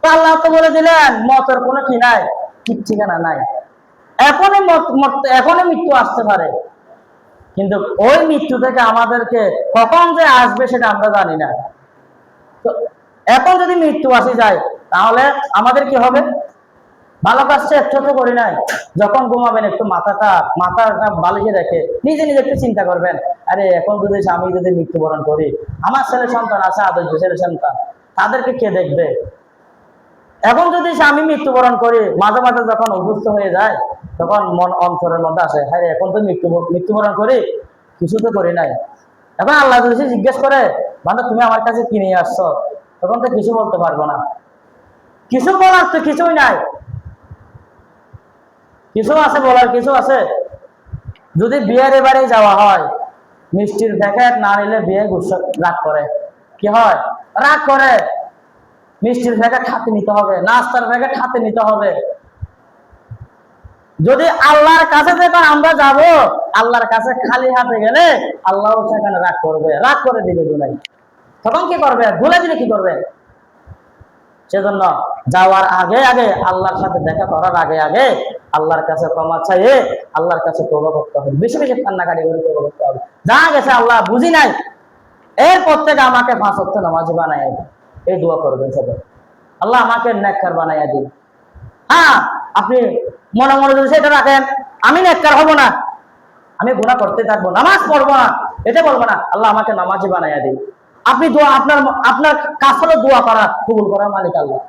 Speaker 1: আল্লাহ তো বলে দিলেন, মতের কোনো কি নাই, ঠিক ঠিকানা নাই, এখনই মৃত্যু আসতে পারে। কিন্তু ওই মৃত্যু থেকে আমাদেরকে কখন যে আসবে সেটা আমরা জানি না। তো এখন যদি মৃত্যু আসে যায়, তাহলে আমাদের কি হবে? ভালো কাজটা একটু তো করি নাই। যখন ঘুমাবেন একটু মাথাটা বালিশে রেখে নিজে নিজে একটু চিন্তা করবেন, আরে এখন যদি আমি যদি মৃত্যুবরণ করি, আমার ছেলে সন্তান আছে, আদর্শ ছেলে সন্তান, তাদেরকে কে দেখবে? এখন যদি আমি মৃত্যুবরণ করি, মাঝে মাঝে যখন অসুস্থ হয়ে যায়, তখন মন অন্তরের মধ্যে আসে, হ্যাঁ এখন তো মৃত্যুবরণ করি, কিছু তো করি নাই। এখন আল্লাহ যদি জিজ্ঞেস করে, মানে তুমি আমার কাছে কি নিয়ে আসছো, তখন তো কিছু বলতে পারবো না। কিছু বলার তো কিছুই নাই। কিছু আছে বলার? কিছু আছে? যদি বিয়ের এবারে যাওয়া হয়, মিষ্টির প্যাকেট না নিলে বিয়ে রাগ করে। কি হয়? রাগ করে। মিষ্টির প্যাকেট হাতে নিতে হবে, নাস্তার প্যাকেট হাতে নিতে হবে। যদি আল্লাহর কাছে যখন আমরা যাব, আল্লাহর কাছে খালি হাতে গেলে আল্লাহ সেখানে রাগ করবে, রাগ করে দিবে দুলাই। তখন কি করবে? ভুলে দিলে কি করবে? সেজন্য যাওয়ার আগে আগে, আল্লাহর সাথে দেখা করার আগে আগে আল্লাহর কাছে ক্ষমা চাইয়ে আল্লাহর কাছে তওবা করতে হবে, বেশি বেশি কান্নাকাটি করে তওবা করতে হবে। যা গেছে আল্লাহ বুঝি নাই, এরপর থেকে আমাকে 5 ওয়াক্ত নামাজি বানাইয়া দিন, এই দোয়া করবেন সবাই। আল্লাহ আমাকে নেককার বানাইয়া দিন। হ্যাঁ, আপনি মনে মনে যদি সেটা রাখেন, আমি নেককার হব না, আমি গুনাহ করতে থাকবো, নামাজ পড়বো না, এটা বলবো না, আল্লাহ আমাকে নামাজি বানাইয়া দিন। আপনি দোয়া, আপনার কাজ হলো দোয়া করা, কবুল করার মালিক আল্লাহ।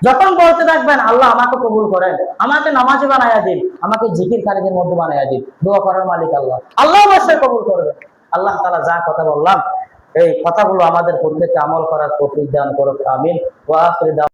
Speaker 1: যখন বলতে থাকবেন আল্লাহ আমাকে কবুল করেন, আমাকে নামাজি বানাইয়া দিন, আমাকে জিকিরকারীদের মধ্যে বানাইয়া দিন, দোয়া করার মালিক আল্লাহ, আল্লাহ অবশ্যই কবুল করবেন। আল্লাহ তাআলা যা কথা বললাম, এই কথাগুলো আমাদের প্রত্যেককে আমল করার তৌফিক দান করুক, আমিন। ওয়া আখিরু